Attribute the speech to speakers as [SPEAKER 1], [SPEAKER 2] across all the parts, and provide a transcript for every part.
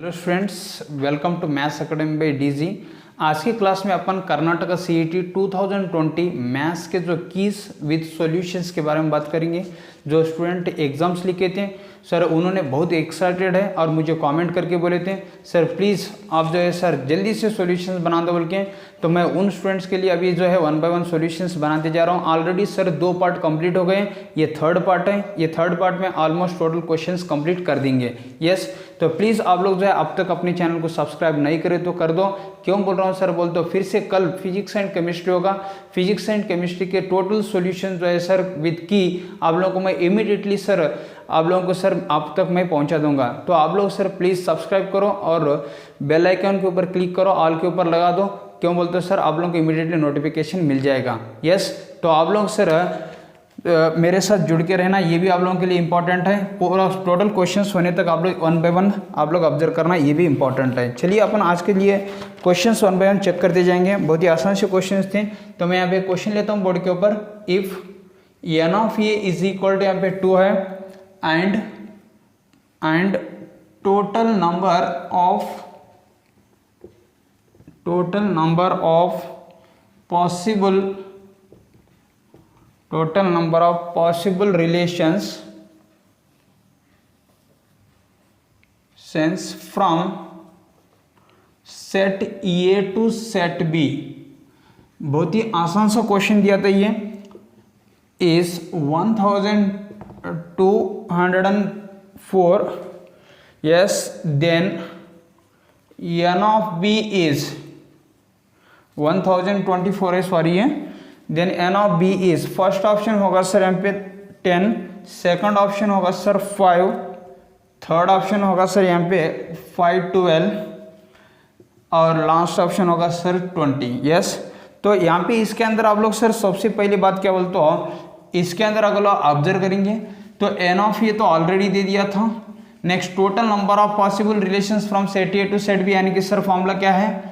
[SPEAKER 1] Hello students, welcome to maths academy by DG. आज की class में अपन कर्नाटका सीईटी 2020 मैथ्स के जो कीज विद सॉल्यूशंस के बारे में बात करेंगे। जो स्टूडेंट एग्जाम्स लिखे थे सर, उन्होंने बहुत एक्साइटेड है और मुझे कमेंट करके बोले थे सर प्लीज़ आप जो है सर जल्दी से सॉल्यूशंस बना दो बोल के। तो मैं उन स्टूडेंट्स के लिए अभी जो है 1 बाय 1 सॉल्यूशंस बनाते जा रहा हूँ। ऑलरेडी सर 2 पार्ट कंप्लीट हो गए, ये थर्ड पार्ट है। ये थर्ड पार्ट में ऑलमोस्ट टोटल क्वेश्चंस कंप्लीट कर देंगे। यस, तो प्लीज़ आप लोग जो है अब तक अपने चैनल को सब्सक्राइब नहीं करें तो कर दो। क्यों बोल रहा हूँ सर, बोल दो फिर से कल फिजिक्स एंड केमिस्ट्री होगा। फिजिक्स एंड केमिस्ट्री के टोटल सॉल्यूशन जो है सर विद की आप लोगों को मैं इमीडिएटली सर आप लोगों को सर आप तक मैं पहुंचा दूंगा। तो आप लोग सर प्लीज़ सब्सक्राइब करो और बेल आइकन के ऊपर क्लिक करो, ऑल के ऊपर लगा दो। क्यों बोलते हो सर, आप लोगों को इमीडिएटली नोटिफिकेशन मिल जाएगा। यस, तो आप लोग सर मेरे साथ जुड़ के रहना, ये भी आप लोगों के लिए इंपॉर्टेंट है। पूरा टोटल क्वेश्चंस होने तक आप लोग 1 बाय 1 आप लोग ऑब्जर्व करना, ये भी इंपॉर्टेंट है। चलिए अपन आज के लिए क्वेश्चंस 1 बाय 1 चेक करते जाएंगे। बहुत ही आसान से क्वेश्चंस थे। तो मैं यहाँ पे क्वेश्चन लेता हूँ बोर्ड के ऊपर। If n of A is equal to, यहाँ पे 2 है, and total number of possible relations from set A to set B। बहुत ही आसान सा क्वेश्चन दिया था ये। Is 1204, yes, then n of B is 1024 है, सॉरी है। Then n of b is, first option होगा सर यहाँ पे 10, सेकंड ऑप्शन होगा सर 5, थर्ड ऑप्शन होगा सर यहाँ पे 5, 12 और लास्ट ऑप्शन होगा सर 20। यस, तो यहाँ पे इसके अंदर आप लोग सर सबसे पहली बात क्या बोलते हो, इसके अंदर अगर आप ऑब्जर्व करेंगे तो n ऑफ ये तो ऑलरेडी दे दिया था। Next total number of possible relations from set A to set B, यानी कि सर फॉर्मूला क्या है,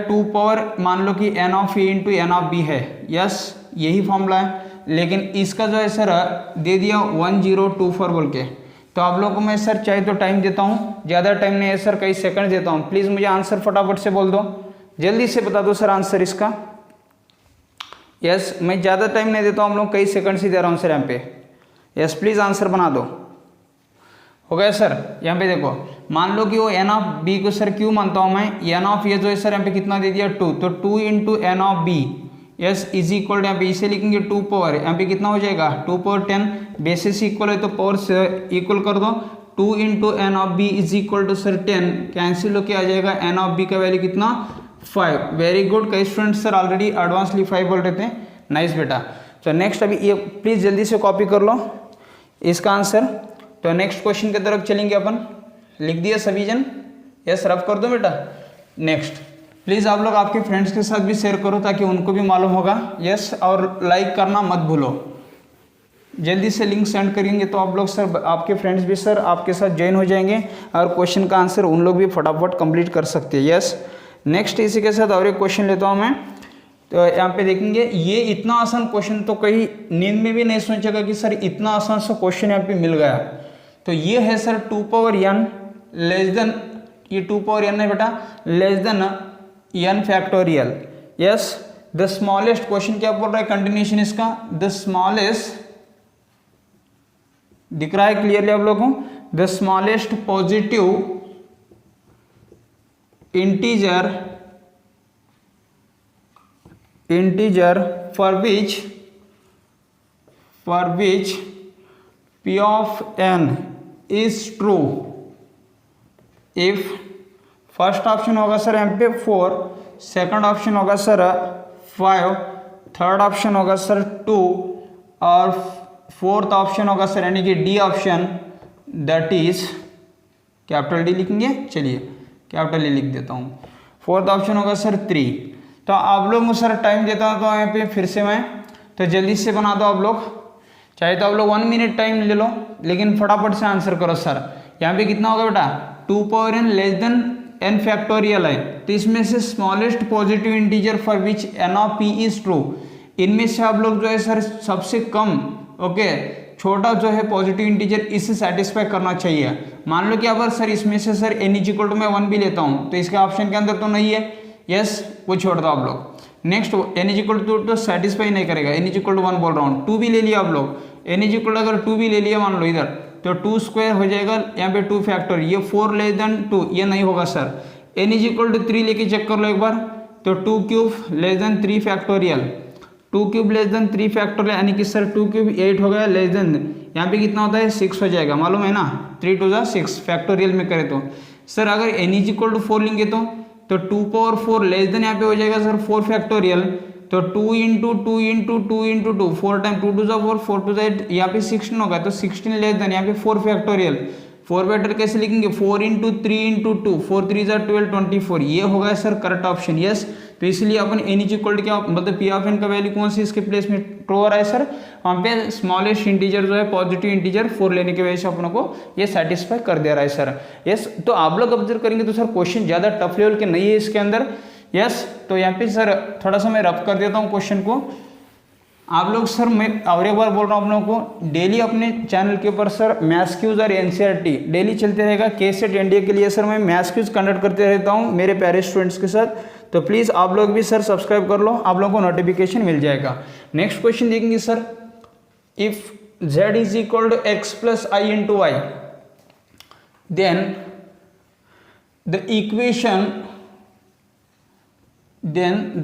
[SPEAKER 1] 2 पावर मान लो कि n of A into n of B है। यस, यही फॉर्मूला है। लेकिन इसका जो है सर दे दिया 1024 बोल के। तो आप लोगों को मैं सर चाहे तो टाइम देता हूँ, ज़्यादा टाइम नहीं है सर, कई सेकंड देता हूँ। प्लीज़ मुझे आंसर फटाफट से बोल दो, जल्दी से बता दो सर आंसर इसका। यस, मैं ज़्यादा टाइम नहीं देता हूँ, हम लोग कई सेकंड से दे रहा हूँ सर यहाँ पे। यस, प्लीज़ आंसर बना दो। हो गया सर। यहाँ पे देखो, मान लो कि वो एन ऑफ बी को सर क्यों मानता हूँ मैं, एन ऑफ ये जो है सर यहाँ पे कितना दे दिया 2, तो 2 into n of b, yes, is equal, यहाँ पे इसे लिखेंगे 2 पावर, यहाँ पे कितना हो जाएगा 2 पावर 10, बेसिस इक्वल है तो पावर से इक्वल कर दो। 2 into n of b is equal to sir 10, cancel होके आ जाएगा एन ऑफ बी का वैल्यू कितना 5। वेरी गुड, कई स्टूडेंट सर ऑलरेडी एडवांसली 5 बोल रहे थे। नाइस बेटा। तो नेक्स्ट अभी ये प्लीज़ जल्दी से कॉपी कर लो इसका आंसर। तो नेक्स्ट क्वेश्चन की तरफ चलेंगे अपन। लिख दिया सभी जन? यस, रफ कर दो बेटा। नेक्स्ट प्लीज़ आप लोग आपके फ्रेंड्स के साथ भी शेयर करो ताकि उनको भी मालूम होगा। यस, और लाइक करना मत भूलो। जल्दी से लिंक सेंड करेंगे तो आप लोग सर आपके फ्रेंड्स भी सर आपके साथ ज्वाइन हो जाएंगे और क्वेश्चन का आंसर उन लोग भी फटाफट कंप्लीट कर सकते हैं। यस, नेक्स्ट इसी के साथ और एक क्वेश्चन लेता हूँ मैं। तो यहाँ पे देखेंगे, ये इतना आसान क्वेश्चन तो कहीं नींद में भी नहीं सोचेगा कि सर इतना आसान सा क्वेश्चन यहाँ पे मिल गया। तो ये है sir 2 power n less than, ये 2 पावर n है बेटा, less than n factorial. Yes, the smallest, question क्या बोल रहा है कंटिन्यूशन इसका, द स्मॉलेस्ट, दिख रहा है क्लियरली आप लोगों को, the smallest positive integer for which p of n is true if, first option होगा सर यहाँ पे 4, सेकंड ऑप्शन होगा सर 5, थर्ड ऑप्शन होगा सर 2 और फोर्थ ऑप्शन होगा सर यानी कि D option, that is capital D लिखेंगे। चलिए कैपिटल डी लिख देता हूँ। फोर्थ ऑप्शन होगा सर 3। तो आप लोग को सर टाइम देता हूँ तो यहाँ पे फिर से मैं, तो जल्दी से बना दो आप लोग। चाहे तो आप लोग 1 मिनट टाइम ले लो, लेकिन फटाफट से आंसर करो सर। यहाँ पे कितना होगा बेटा 2 power n less than n factorial है, तो इसमें से smallest positive integer for which n of p is true, इनमें से आप लोग जो है सर सबसे कम, ओके, छोटा जो है पॉजिटिव इंटीजर इससे सेटिस्फाई करना चाहिए। मान लो कि अगर सर इसमें से sir n is equal to मैं 1 भी लेता हूँ तो इसके ऑप्शन के अंदर तो नहीं है, यस वो छोड़ दो आप लोग। Next n is equal to तो सेटिस्फाई नहीं करेगा, n इज इक्वल टू 1 बोल रहा हूँ। 2 भी ले लिया आप लोग, n इज इक्वल अगर 2 भी ले लिया मान लो इधर तो 2 स्क्वायर हो जाएगा, यहाँ पे 2 फैक्टर, ये 4 लेस देन 2 ये नहीं होगा sir. n is equal to 3 लेके चेक कर लो एक बार, तो 2 cube less than 3 factorial, 2 cube less than 3 factorial यानी कि सर 2 क्यूब 8 हो गया, लेस देन यहाँ पे कितना होता है 6 हो जाएगा, मालूम है ना, 3 टू ज़ा 6 फैक्टोरियल में करें तो। सर अगर n इज इक्वल टू 4 लेंगे तो 2 पावर 4 लेस देन यहाँ पे हो जाएगा सर 4 फैक्टोरियल, तो 2 into 2 into 2 into 2 4 time 2 to the 4 4 to ज़ा 8 यहाँ पे 16 होगा, तो 16 लेस देन यहाँ पे 4 फैक्टोरियल। 4 फैक्टर कैसे लिखेंगे, 4 इंटू 3 इंटू 2 4 3 ज़ा 12 24, ये होगा सर करेक्ट ऑप्शन, यस। तो इसलिए अपन n इज इक्वल टू क्या मतलब पी ऑफ n का वैल्यू कौन सी इसके प्लेस में ट्रू हो रहा है सर, वहाँ पे स्मॉलेस्ट इंटीजर जो है पॉजिटिव इंटीजर 4 लेने की वजह से अपनों को ये सेटिस्फाई कर दे रहा है सर, यस। तो आप लोग ऑब्जर्व करेंगे तो सर क्वेश्चन ज़्यादा टफ लेवल के नहीं है इसके अंदर, यस। तो यहाँ पे सर थोड़ा सा मैं रफ कर देता हूँ क्वेश्चन को। आप लोग सर मैं और एक बार बोल रहा हूँ आप लोगों को, डेली अपने चैनल के ऊपर सर मैथ्स क्यूज और एनसीईआरटी डेली चलते रहेगा। केसेट एनडीए के लिए सर मैं मैथ्स क्यूज कंडक्ट करते रहता हूँ मेरे प्यारे स्टूडेंट्स के साथ, तो प्लीज़ आप लोग भी सर सब्सक्राइब कर लो, आप लोगों को नोटिफिकेशन मिल जाएगा। नेक्स्ट क्वेश्चन देखेंगे sir, if z is equal to x plus i into y, then the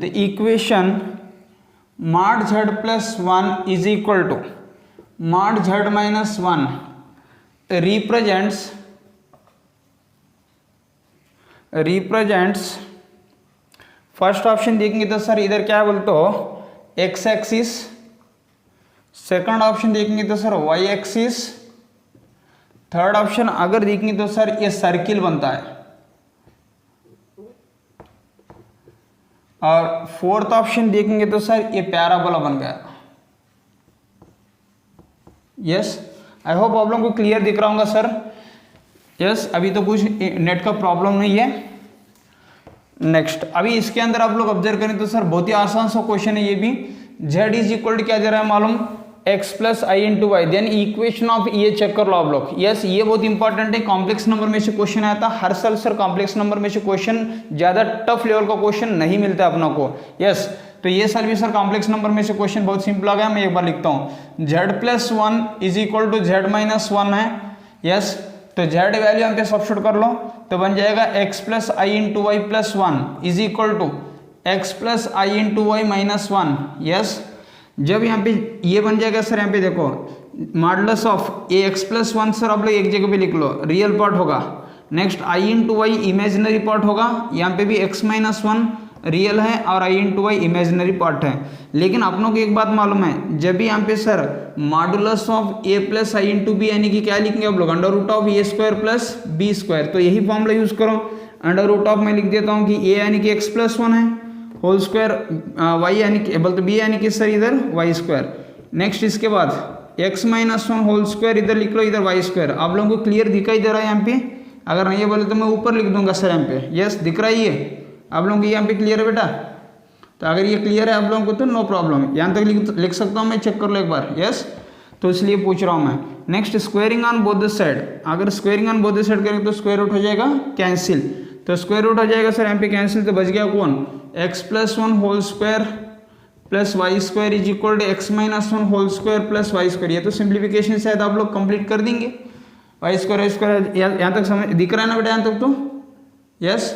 [SPEAKER 1] equation mod z plus 1 is equal to mod z minus 1 represents first option देखेंगे तो सर इधर क्या बोलते हो x एक्सिस, सेकंड ऑप्शन देखेंगे तो sir y axis, third option अगर देखेंगे तो सर ये सर्किल बनता है, और फोर्थ ऑप्शन देखेंगे तो सर ये पैराबोला बन गया, यस। आई होप आप लोगों को क्लियर दिख रहा होगा सर, यस। अभी तो कुछ नेट का प्रॉब्लम नहीं है। नेक्स्ट अभी इसके अंदर आप लोग ऑब्जर्व करें तो सर बहुत ही आसान सा क्वेश्चन है ये भी। z इज इक्वल टू क्या दे रहा है मालूम, x plus i into y, then equation of ये चेक कर लो आप लोग, यस। ये बहुत इंपॉर्टेंट है, कॉम्प्लेक्स नंबर में से क्वेश्चन आया था हर साल सर, कॉम्प्लेक्स नंबर में से क्वेश्चन ज्यादा टफ लेवल का क्वेश्चन नहीं मिलता अपनों को, यस। तो ये साल भी सर कॉम्प्लेक्स नंबर में से क्वेश्चन बहुत सिंपल आ गया। मैं एक बार लिखता हूँ, z प्लस 1 is equal to z minus 1 है, यस। तो z वैल्यू यहाँ पे सब्स्टिट्यूट कर लो तो बन जाएगा x plus i into y plus 1 is equal to x plus i into y minus 1, yes. जब यहाँ पे ये बन जाएगा सर, यहाँ पे देखो modulus of a x plus 1 sir आप लोग एक जगह पे लिख लो, रियल पार्ट होगा। Next i into y imaginary part होगा, यहाँ पे भी एक्स माइनस 1 रियल है और आई इंटू वाई इमेजिनरी पार्ट है। लेकिन अपनों को एक बात मालूम है, जब भी यहाँ पे sir modulus of a plus i into b यानी कि क्या लिखेंगे आप लोग, under root of a square plus B square, तो यही फॉर्मूला यूज करो। अंडर रूट ऑफ मैं लिख देता हूँ कि ए यानी कि एक्स प्लस 1 है, होल स्क्वायर वाई यानी कि बोलते बी यानी कि सर इधर वाई स्क्वायर। नेक्स्ट इसके बाद एक्स माइनस 1 होल स्क्वायर इधर लिख लो, इधर वाई स्क्वायर। आप लोगों को क्लियर दिखाई दे रहा है यहाँ पे, अगर नहीं बोले तो मैं ऊपर लिख दूंगा सर यहाँ पे, यस दिख रहा है ये आप लोगों को यहाँ पे क्लियर है बेटा। तो अगर ये क्लियर है आप लोगों को तो नो प्रॉब्लम, यहाँ तक लिख सकता हूँ मैं, चेक कर लो एक बार, यस। तो इसलिए पूछ रहा हूँ मैं। Next squaring on both the side, अगर squaring on both the side करेंगे तो स्क्वायर रूट हो जाएगा कैंसिल, तो स्क्वायर रूट हो जाएगा सर यहाँ पे कैंसिल, तो बच गया कौन, x plus 1 whole square plus y square is equal to x minus 1 whole square plus y square. ये तो सिंप्लीफिकेशन शायद आप लोग कंप्लीट कर देंगे। वाई स्क्वायर यहाँ तक समझ दिख रहा है ना बेटा, यहाँ तक तो यस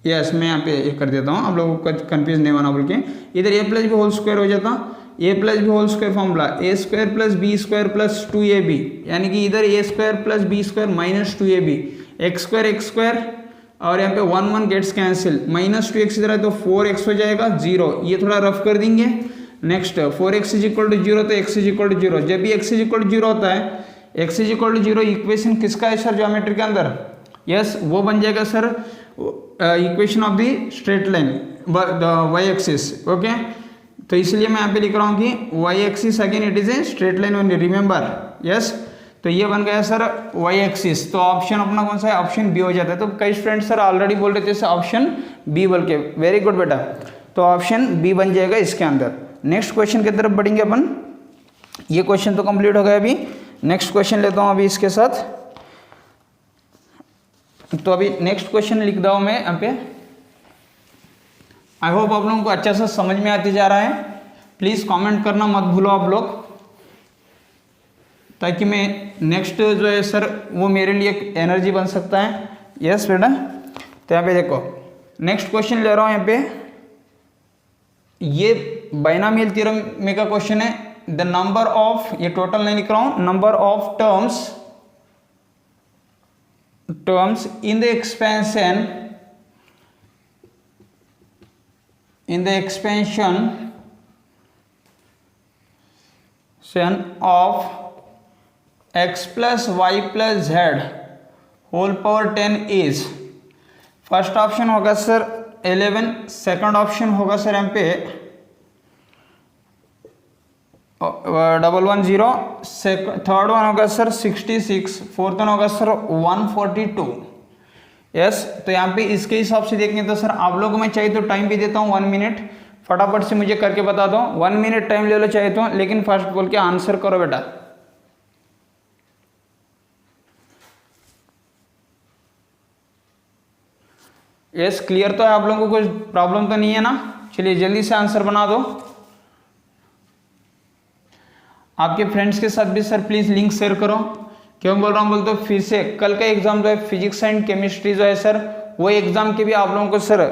[SPEAKER 1] यस। मैं यहाँ पे ये कर देता हूँ, आप लोगों को कंफ्यूज नहीं होना बोल के। इधर A plus B whole square हो जाता, A plus B whole square formula A square plus B square plus 2ab, यानी कि इधर A square plus B square minus 2ab, X square और यहाँ पे 1 1 गेट्स कैंसिल, माइनस 2x इधर है तो 4x हो जाएगा 0, ये थोड़ा रफ कर देंगे। Next 4x is equal to 0 तो x इज इक्वल टू 0, जब भी x इज इक्वल टू 0 होता है, x is equal to 0 equation किसका है सर ज्योमेट्री के अंदर, यस वो बन जाएगा sir equation of the straight line y axis, okay. तो इसलिए मैं यहाँ पे लिख रहा हूँ कि y axis again it is a straight line only, remember, yes. तो ये बन गया सर y एक्सिस, तो ऑप्शन अपना कौन सा है, ऑप्शन बी हो जाता है। तो कई स्टूडेंट सर ऑलरेडी बोल रहे थे ऑप्शन बी बोल के, वेरी गुड बेटा, तो ऑप्शन बी बन जाएगा इसके अंदर। नेक्स्ट क्वेश्चन की तरफ बढ़ेंगे अपन, ये क्वेश्चन तो कंप्लीट हो गया। अभी नेक्स्ट क्वेश्चन लेता हूँ अभी इसके साथ। तो अभी नेक्स्ट क्वेश्चन लिख रहा हूँ मैं यहाँ पे। आई होप आप लोगों को अच्छा से समझ में आती जा रहा है। प्लीज़ कमेंट करना मत भूलो आप लोग, ताकि मैं नेक्स्ट जो है सर वो मेरे लिए एक एनर्जी बन सकता है। यस बेटा, तो यहाँ पे देखो नेक्स्ट क्वेश्चन ले रहा हूँ यहाँ पे। ये बाइनोमियल थ्योरम में का क्वेश्चन है। द नंबर ऑफ, ये टोटल नहीं लिख रहा हूँ, number of terms in the expansion of x plus y plus z whole power 10 is, first option होगा सर 11, सेकंड ऑप्शन होगा सर यहाँ पे 110, थर्ड वन होगा सर 66, फोर्थ वन होगा सर 142। यस, तो यहाँ पे इसके हिसाब से देखेंगे तो सर आप लोगों को मैं चाहिए तो टाइम भी देता हूँ 1 मिनट, फटाफट से मुझे करके बता दो। 1 मिनट टाइम ले लो चाहिए तो, लेकिन फर्स्ट बोल के आंसर करो बेटा। यस, क्लियर तो है आप लोगों को, कोई प्रॉब्लम तो नहीं है ना? चलिए जल्दी से आंसर बना दो। आपके फ्रेंड्स के साथ भी सर प्लीज लिंक शेयर करो। क्यों बोल रहा हूँ, बोलते फिर से कल का एग्जाम जो है फिजिक्स एंड केमिस्ट्री जो है सर, वो एग्जाम के भी आप लोगों को सर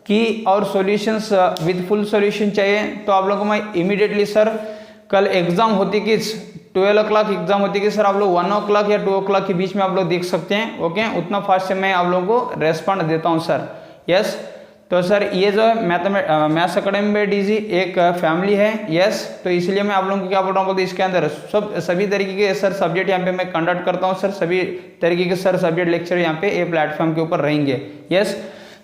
[SPEAKER 1] की और सॉल्यूशंस विद फुल सॉल्यूशन चाहिए तो आप लोगों को मैं इमीडिएटली सर, कल एग्जाम होती किस 12 o'clock एग्जाम होती कि सर आप लोग 1 o'clock या 2 o'clock के बीच में आप लोग देख सकते हैं। ओके, उतना फास्ट से मैं आप लोगों को रेस्पॉन्ड देता हूं सर। यस, तो सर ये जो है मैथ्स अकेडमी में डीजी एक फैमिली है। यस, तो इसलिए मैं आप लोगों को क्या बोल रहा हूँ, बोलते इसके अंदर सभी तरीके के सर सब्जेक्ट यहाँ पे मैं कंडक्ट करता हूँ सर, सभी तरीके के सर सब्जेक्ट लेक्चर यहाँ पे ये प्लेटफॉर्म के ऊपर रहेंगे। यस,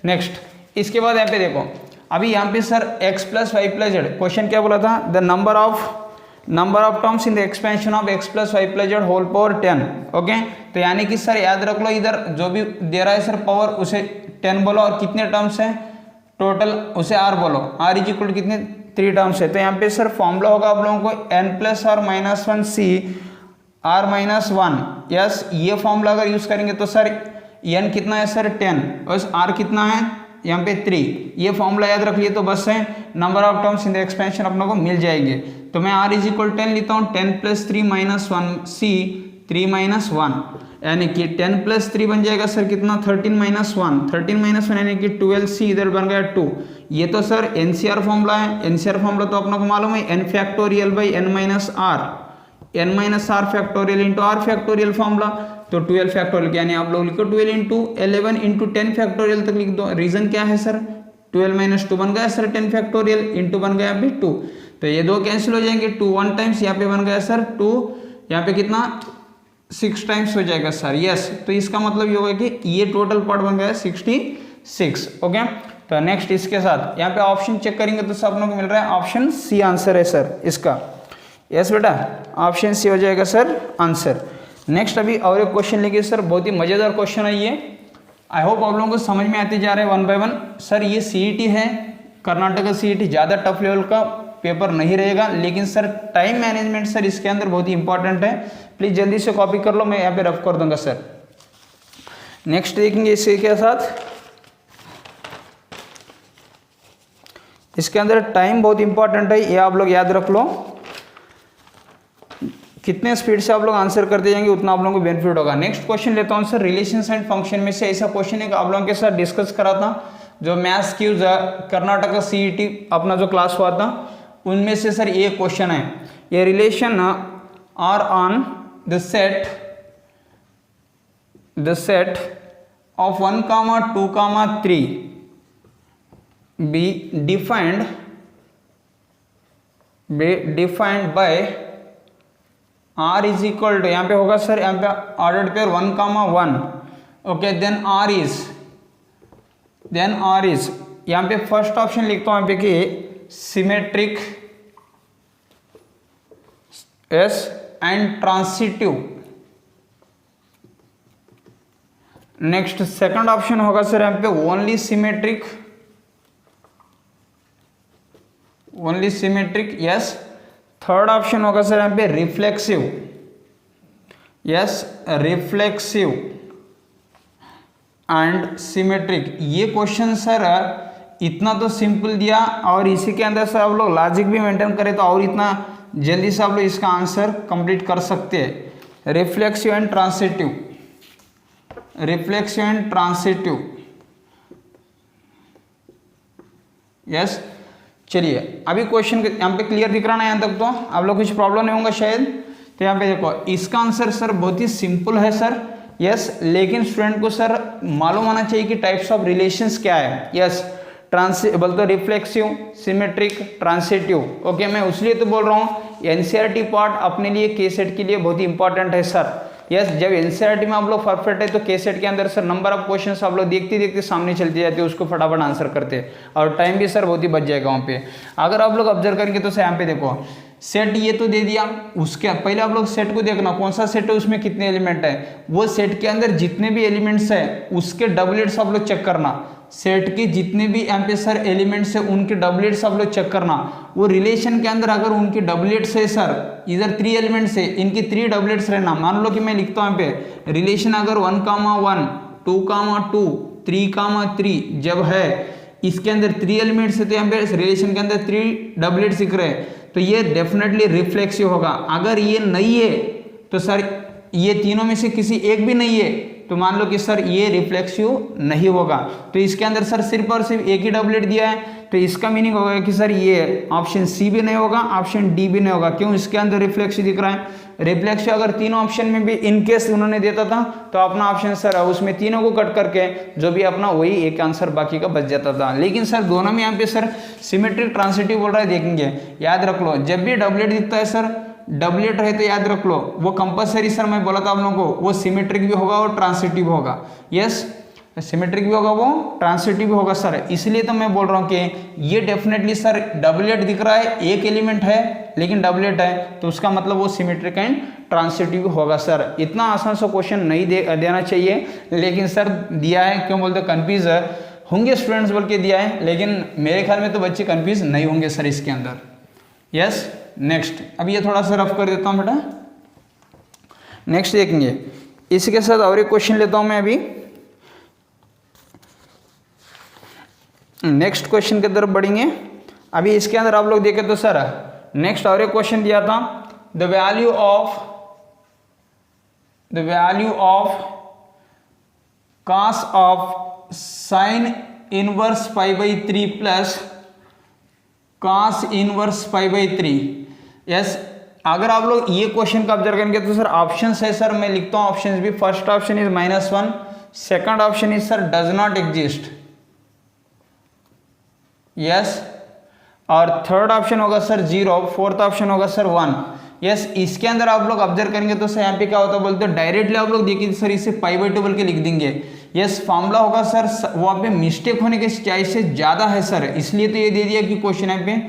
[SPEAKER 1] नेक्स्ट इसके बाद यहाँ पे देखो, अभी यहाँ पे sir x plus y plus z question क्या बोला था, the number of terms in the expansion of x plus y plus z whole power 10। Okay, तो यानी कि सर याद रख लो, इधर जो भी दे रहा है सर पावर उसे 10 बोलो, और कितने टर्म्स हैं टोटल उसे r बोलो, r इज इक्वल कितने 3 टर्म्स है। तो यहाँ पे सर फॉर्मूला होगा आप लोगों को n plus r minus 1 C r minus 1। Yes, ये फॉर्मूला अगर यूज करेंगे तो सर n कितना है सर 10 और r कितना है यहाँ पे 3, ये फॉर्मूला याद रख लिए तो बस है number of terms in the expansion अपने को मिल जाएंगे। तो मैं r इज इक्वल 10 लेता हूँ, 10 प्लस 3 माइनस 1 सी 3 माइनस 1, यानी कि 10 प्लस 3 बन जाएगा सर कितना 13 माइनस 1, 13 माइनस 1 यानी कि 12 सी, इधर बन गया 2। ये तो सर एनसीआर फॉर्मूला है, एनसीआर फॉर्मूला तो अपने को मालूम है n factorial by n minus r factorial into r factorial formula. तो 12 फैक्टोरियल यानी आप लोग लिखो 12 इंटू 11 इंटू 10 फैक्टोरियल तक लिख दो। रीजन क्या है सर, 12 माइनस 2 बन गया सर 10 फैक्टोरियल, इंटू बन गया अभी 2, तो ये दो कैंसिल हो जाएंगे, 2 1 टाइम्स, यहाँ पे बन गया सर 2, यहाँ पे कितना 6 टाइम्स हो जाएगा सर। यस, तो इसका मतलब ये होगा कि ये टोटल पार्ट बन गया 66। ओके, तो नेक्स्ट इसके साथ यहाँ पे ऑप्शन चेक करेंगे तो सब लोगों को मिल रहा है ऑप्शन सी आंसर है सर इसका। यस बेटा, ऑप्शन सी हो जाएगा सर आंसर। नेक्स्ट अभी और एक क्वेश्चन लेंगे सर, बहुत ही मजेदार क्वेश्चन है ये। आई होप आप लोगों को समझ में आते जा रहे हैं 1 by 1। सर ये सीईटी है, कर्नाटक सीईटी, ज़्यादा टफ लेवल का पेपर नहीं रहेगा, लेकिन सर टाइम मैनेजमेंट सर इसके अंदर बहुत ही इंपॉर्टेंट है। प्लीज जल्दी से कॉपी कर लो, मैं यहाँ पे रफ कर दूंगा सर। नेक्स्ट देखेंगे इसी के साथ, इसके अंदर टाइम बहुत इंपॉर्टेंट है, ये आप लोग याद रख लो। कितने स्पीड से आप लोग आंसर करते जाएंगे उतना आप लोगों को बेनिफिट होगा। नेक्स्ट क्वेश्चन लेता हूं सर, रिलेशंस एंड फंक्शन में से ऐसा क्वेश्चन है कि आप लोगों के साथ डिस्कस करा था, जो मैथ्स की कर्नाटक सीईटी अपना जो क्लास हुआ था उनमें से सर ये क्वेश्चन है। ये relation R on the set of 1, 2, 3 be defined by r is equal to, यहाँ पे होगा सर, यहाँ पे ordered pair 1, 1। Okay, then r is यहाँ पे फर्स्ट ऑप्शन लिखता हूँ यहाँ पे कि symmetric as and transitive. Next second option होगा सर यहाँ पे only symmetric. Yes, third option होगा सर यहाँ पे reflexive. Yes, reflexive. And symmetric. ये क्वेश्चन सर इतना तो सिंपल दिया और इसी के अंदर सर आप लोग लॉजिक भी मेंटेन करें तो और इतना जल्दी से आप लोग इसका आंसर कंप्लीट कर सकते हैं। Reflexive and transitive, reflexive and transitive, yes. चलिए अभी क्वेश्चन यहाँ पे क्लियर दिख रहा ना, यहाँ तक तो आप लोग कुछ प्रॉब्लम नहीं होगा शायद। तो यहाँ पे देखो इसका आंसर सर बहुत ही सिंपल है सर, यस। लेकिन स्टूडेंट को सर मालूम होना चाहिए कि टाइप्स ऑफ रिलेशंस क्या है, यस। बोलते रिफ्लेक्सिव, सिमेट्रिक, ट्रांसिटिव, ओके। मैं उसलिए तो बोल रहा हूँ एनसीईआरटी पार्ट अपने लिए के सेट के लिए बहुत ही इंपॉर्टेंट है सर, यस। जब एनसीईआरटी में आप लोग परफेक्ट है तो के सेट के अंदर सर नंबर ऑफ क्वेश्चंस आप लोग देखते देखते सामने चलते जाते हैं, उसको फटाफट आंसर करते हैं और टाइम भी सर बहुत ही बच जाएगा वहाँ पे। अगर आप लोग ऑब्जर्व करेंगे तो सर यहाँ पे देखो सेट ये तो दे दिया, उसके पहले आप लोग सेट को देखना कौन सा सेट है, उसमें कितने एलिमेंट है। वो सेट के अंदर जितने भी एलिमेंट्स है उसके डबलेट्स आप लोग चेक करना। सेट के जितने भी यहाँ पे सर एलिमेंट्स है उनके डबलेट्स आप लोग चेक करना। वो रिलेशन के अंदर अगर उनके डबलेट्स है सर, इधर 3 एलिमेंट्स है, इनके 3 डबलेट्स रहना। मान लो कि मैं लिखता हूँ यहाँ पे रिलेशन अगर 1,1, 2,2, 3,3 जब है, इसके अंदर 3 एलिमेंट्स है तो यहाँ पे रिलेशन के अंदर 3 डबलेट्स दिख रहे हैं, तो ये डेफिनेटली रिफ्लेक्सिव होगा। अगर ये नहीं है तो सर ये तीनों में से किसी एक भी नहीं है तो मान लो कि सर ये रिफ्लेक्सिव नहीं होगा। तो इसके अंदर सर सिर्फ और सिर्फ एक ही डबलेट दिया है, तो इसका मीनिंग होगा कि सर ये ऑप्शन सी भी नहीं होगा, ऑप्शन डी भी नहीं होगा। क्यों? इसके अंदर रिफ्लेक्सिव दिख रहा है। रिफ्लेक्सिव अगर तीनों ऑप्शन में भी इनकेस उन्होंने देता था तो अपना ऑप्शन सर उसमें तीनों को कट करके जो भी अपना वही एक आंसर बाकी का बच जाता था। लेकिन सर दोनों में यहाँ पे सर सिमेट्रिक ट्रांसिटिव बोल रहा है, देखेंगे याद रख लो। जब भी डबलेट दिखता है सर, डबलेट रहे तो याद रख लो वो कंपलसरी सर मैं बोला था आप लोगों को वो सिमेट्रिक भी होगा और ट्रांसिटिव होगा। यस, सिमेट्रिक भी होगा वो ट्रांसिटिव भी होगा सर। इसलिए तो मैं बोल रहा हूँ कि ये डेफिनेटली सर डबलेट दिख रहा है, एक एलिमेंट है लेकिन डबलेट है, तो उसका मतलब वो सिमेट्रिक एंड ट्रांसिटिव होगा सर। इतना आसान सा क्वेश्चन नहीं देना चाहिए, लेकिन सर दिया है। क्यों बोलते कंफ्यूज होंगे स्टूडेंट्स बोल के दिया है, लेकिन मेरे ख्याल में तो बच्चे कंफ्यूज नहीं होंगे सर इसके अंदर। यस, नेक्स्ट अब ये थोड़ा सा रफ कर देता हूँ बेटा। नेक्स्ट देखेंगे, इसके साथ और एक क्वेश्चन लेता हूँ मैं अभी। नेक्स्ट क्वेश्चन की तरफ बढ़ेंगे। अभी इसके अंदर आप लोग देखें तो सर नेक्स्ट और एक क्वेश्चन दिया था, the value of cos of sine inverse π/3 plus cos inverse π/3। Yes, अगर आप लोग ये क्वेश्चन का ऑब्जर्व करेंगे तो सर ऑप्शंस है सर, मैं लिखता हूँ ऑप्शंस भी। First option is -1, second option is sir does not exist, yes, और थर्ड ऑप्शन होगा सर 0, फोर्थ ऑप्शन होगा सर 1। यस, इसके अंदर आप लोग ऑब्जर्व करेंगे तो सर यहाँ पे क्या होता है बोलते हैं डायरेक्टली आप लोग देखिए सर इसे π/2 बोल के लिख देंगे। यस, फॉर्मूला होगा सर वहाँ पे मिस्टेक होने के चांसेस ज़्यादा है सर, इसलिए तो ये दे दिया कि क्वेश्चन यहाँ पे।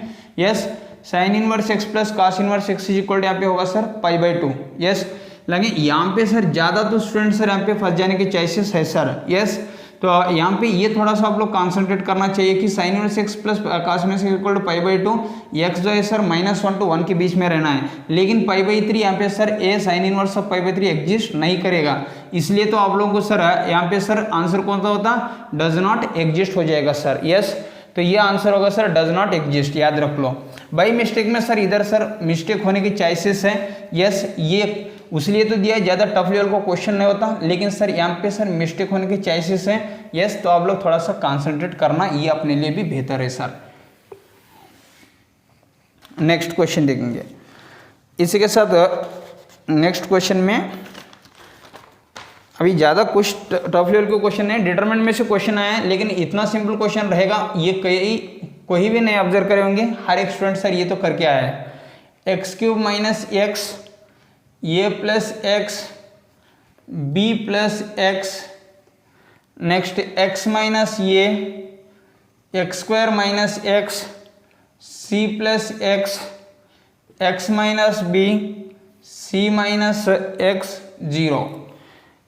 [SPEAKER 1] Yes, sign inverse x plus cos inverse x is equal यहाँ पे होगा सर π/2। यस, लगे यहाँ पे सर ज़्यादा तो स्टूडेंट सर यहाँ पे फंस जाने के चांसेस है सर। यस, तो यहाँ पे ये थोड़ा सा आप लोग कॉन्सेंट्रेट करना चाहिए कि sine inverse x plus cos inverse x equal to π/2, x जो है सर -1 to 1 के बीच में रहना है। लेकिन π/3 यहाँ पे sir a sine inverse of π/3 exist नहीं करेगा, इसलिए तो आप लोगों को सर यहाँ पे सर आंसर कौन सा होता, डज नॉट एग्जिस्ट हो जाएगा सर। यस, तो ये आंसर होगा सर डज नॉट एग्जिस्ट, याद रख लो। बाई मिस्टेक में सर इधर सर मिस्टेक होने के चांसेस है। यस, ये उसलिए तो दिया है, ज़्यादा टफ लेवल का क्वेश्चन नहीं होता, लेकिन सर यहाँ पे सर मिस्टेक होने के चांसेस हैं। यस, तो आप लोग थोड़ा सा कंसंट्रेट करना, ये अपने लिए भी बेहतर है सर। नेक्स्ट क्वेश्चन देखेंगे। इसी के साथ नेक्स्ट क्वेश्चन में अभी ज़्यादा कुछ टफ लेवल के क्वेश्चन नहीं, डिटरमिनेंट में से क्वेश्चन आए हैं, लेकिन इतना सिंपल क्वेश्चन रहेगा ये कोई भी नहीं ऑब्जर्व करे होंगे, हर एक स्टूडेंट सर ये तो करके आया है। x³ - x, a plus x, b plus x, next x minus a, x² - x, c plus x, x minus b, c minus x 0।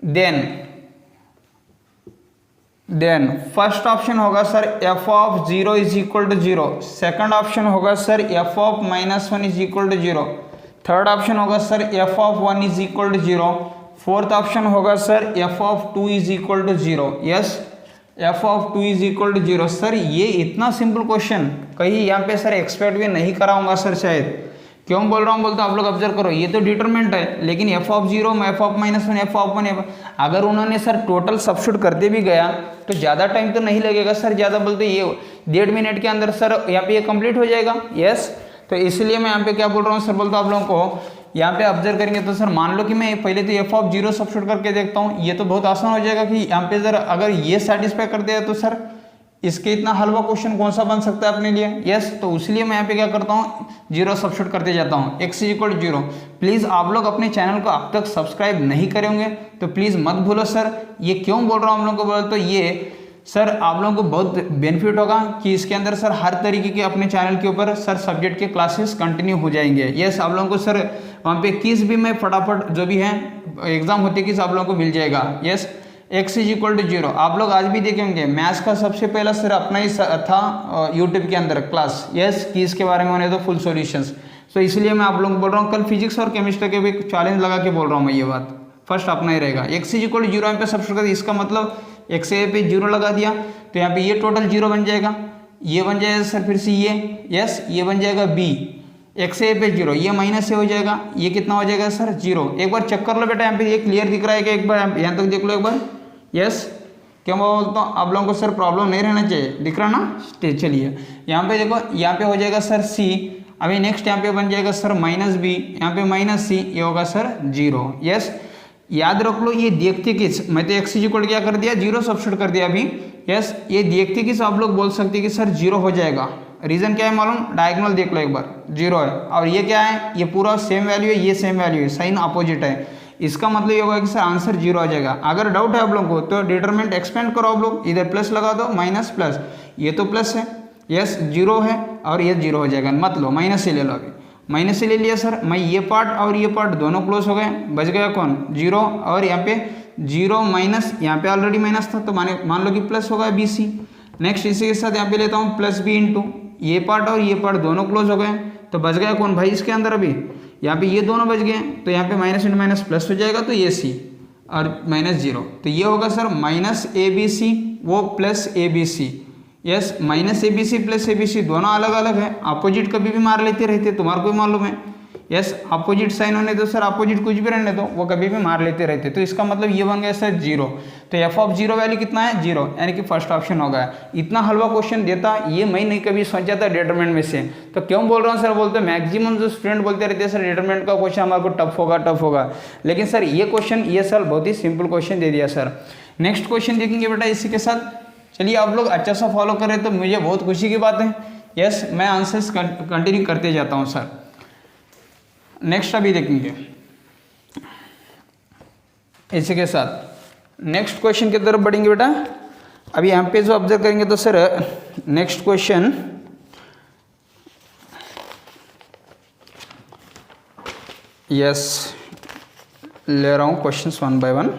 [SPEAKER 1] Then first option होगा sir f of 0 is equal to 0, second option होगा sir f of -1 is equal to 0, third option होगा sir f of 1 is equal to 0, fourth option होगा sir F of 2 is equal to 0। Yes, f of 2 is equal to 0। Sir ये इतना simple question कहीं यहाँ पे sir expect भी नहीं कराऊंगा सर शायद। क्यों बोल रहा हूँ बोलते आप लोग ऑब्जर्व करो, ये तो डिटरमिनेंट है, लेकिन F of 0, F of -1, F of 1, अगर उन्होंने सर टोटल सब्स्टिट्यूट करते भी गया तो ज़्यादा टाइम तो नहीं लगेगा सर, ज़्यादा बोलते ये 1.5 मिनट के अंदर सर यहाँ पे ये कंप्लीट हो जाएगा। यस, तो इसलिए मैं यहाँ पे क्या बोल रहा हूँ सर बोलता आप लोगों को, यहाँ पे ऑब्जर्व करेंगे तो सर मान लो कि मैं पहले तो एफ ऑफ 0 सब्स्टिट्यूट करके देखता हूँ, ये तो बहुत आसान हो जाएगा कि यहाँ पे सर अगर ये सेटिस्फाई कर दिया तो सर इसके इतना हलवा क्वेश्चन कौन सा बन सकता है अपने लिए। यस, तो इसलिए मैं यहाँ पे क्या करता हूँ 0 सब्स्टिट्यूट करते जाता हूँ, x इक्वल 0। प्लीज़ आप लोग अपने चैनल को अब तक सब्सक्राइब नहीं करे होंगे तो प्लीज़ मत भूलो सर। ये क्यों बोल रहा हूँ हम लोग को बोल, तो ये सर आप लोगों को बहुत बेनिफिट होगा कि इसके अंदर सर हर तरीके के अपने चैनल के ऊपर सर सब्जेक्ट के क्लासेस कंटिन्यू हो जाएंगे। यस, आप लोगों को सर वहाँ पे किस भी में फटाफट जो भी है एग्जाम होते किस आप लोगों को मिल जाएगा। Yes, x is equal to 0। आप लोग आज भी देखेंगे मैथ्स का सबसे पहला सर अपना ही था यूट्यूब के अंदर क्लास। यस, कि इसके बारे में होने दो फुल सॉल्यूशंस। सो इसलिए मैं आप लोगों को बोल रहा हूँ, कल फिजिक्स और केमिस्ट्री के भी चैलेंज लगा के बोल रहा हूँ मैं, ये बात फर्स्ट अपना ही रहेगा। x इज इक्वल टू 0 यहाँ पे सब्स्टिट्यूट कर, इसका मतलब x ए पे 0 लगा दिया तो यहाँ पे ये टोटल 0 बन जाएगा, ये बन जाएगा सर फिर से ये। यस, ये बन जाएगा b, x ए पे 0, ये माइनस से हो जाएगा, ये कितना हो जाएगा सर 0। एक बार चेक कर लो बेटा, यहाँ पे ये क्लियर दिख रहा है कि एक बार यहाँ तक देख लो एक बार। यस, क्यों बोलता हूँ आप लोगों को सर प्रॉब्लम नहीं रहना चाहिए, दिख रहा ना। चलिए यहाँ पे देखो, यहाँ पे हो जाएगा सर c, अभी नेक्स्ट यहाँ पे बन जाएगा सर -b, यहाँ पे -c, ये होगा सर 0। यस, याद रख लो ये देखते किस, मैं तो x इक्वल क्या कर दिया 0 सब्स्टिट्यूट कर दिया अभी। यस, ये देखते किस आप लोग बोल सकते कि सर 0 हो जाएगा। रीजन क्या है मालूम, डायगोनल देख लो एक बार, 0 है और ये क्या है, ये पूरा सेम वैल्यू है, ये सेम वैल्यू है, साइन अपोजिट है। इसका मतलब ये होगा कि सर आंसर 0 आ जाएगा। अगर डाउट है आप लोगों को तो डिटरमिनेंट एक्सपेंड करो आप लोग, इधर प्लस लगा दो, माइनस प्लस, ये तो प्लस है। यस, 0 है और ये 0 हो जाएगा, मत लो माइनस से ले लो, अभी माइनस से ले लिया सर, मैं ये पार्ट और ये पार्ट दोनों क्लोज हो गए, बच गया कौन 0, और यहाँ पे 0 माइनस, यहाँ पे ऑलरेडी माइनस था तो मान लो कि प्लस होगा BC। नेक्स्ट इसी के साथ यहाँ पे लेता हूँ प्लस B इंटू ये पार्ट और ये पार्ट दोनों क्लोज हो गए तो बच गया कौन भाई इसके अंदर, अभी यहाँ पे ये दोनों बच गए तो यहाँ पे माइनस इंटू माइनस प्लस हो जाएगा तो ये C और -0, तो ये होगा सर -ABC वो plus ABC। Yes, -ABC plus ABC दोनों अलग अलग है, अपोजिट कभी भी मार लेते रहते, तुम्हारे को भी मालूम है। यस, अपोजिट साइन होने दो सर, अपोजिट कुछ भी रहने दो, वो कभी भी मार लेते रहते, तो इसका मतलब ये बन गया सर 0। तो एफ ऑफ 0 वैल्यू कितना है 0, यानी कि फर्स्ट ऑप्शन होगा। इतना हलवा क्वेश्चन देता ये मैं नहीं कभी सोचा था डिटरमिनेंट में से। तो क्यों बोल रहा हूँ सर, बोलते मैक्सिमम जो स्टूडेंट बोलते रहते हैं सर डिटरमिनेंट का क्वेश्चन हमारे को टफ होगा, लेकिन सर ये क्वेश्चन ये साल बहुत ही सिंपल क्वेश्चन दे दिया सर। नेक्स्ट क्वेश्चन देखेंगे बेटा इसी के साथ। चलिए आप लोग अच्छा सा फॉलो करें तो मुझे बहुत खुशी की बात है। यस, मैं आंसर्स कंटिन्यू करते जाता हूँ सर। नेक्स्ट अभी देखेंगे इसी के साथ, नेक्स्ट क्वेश्चन की तरफ बढ़ेंगे बेटा। अभी यहाँ पे जो ऑब्जर्व करेंगे तो सर नेक्स्ट क्वेश्चन यस ले रहा हूँ क्वेश्चंस 1 बाय 1।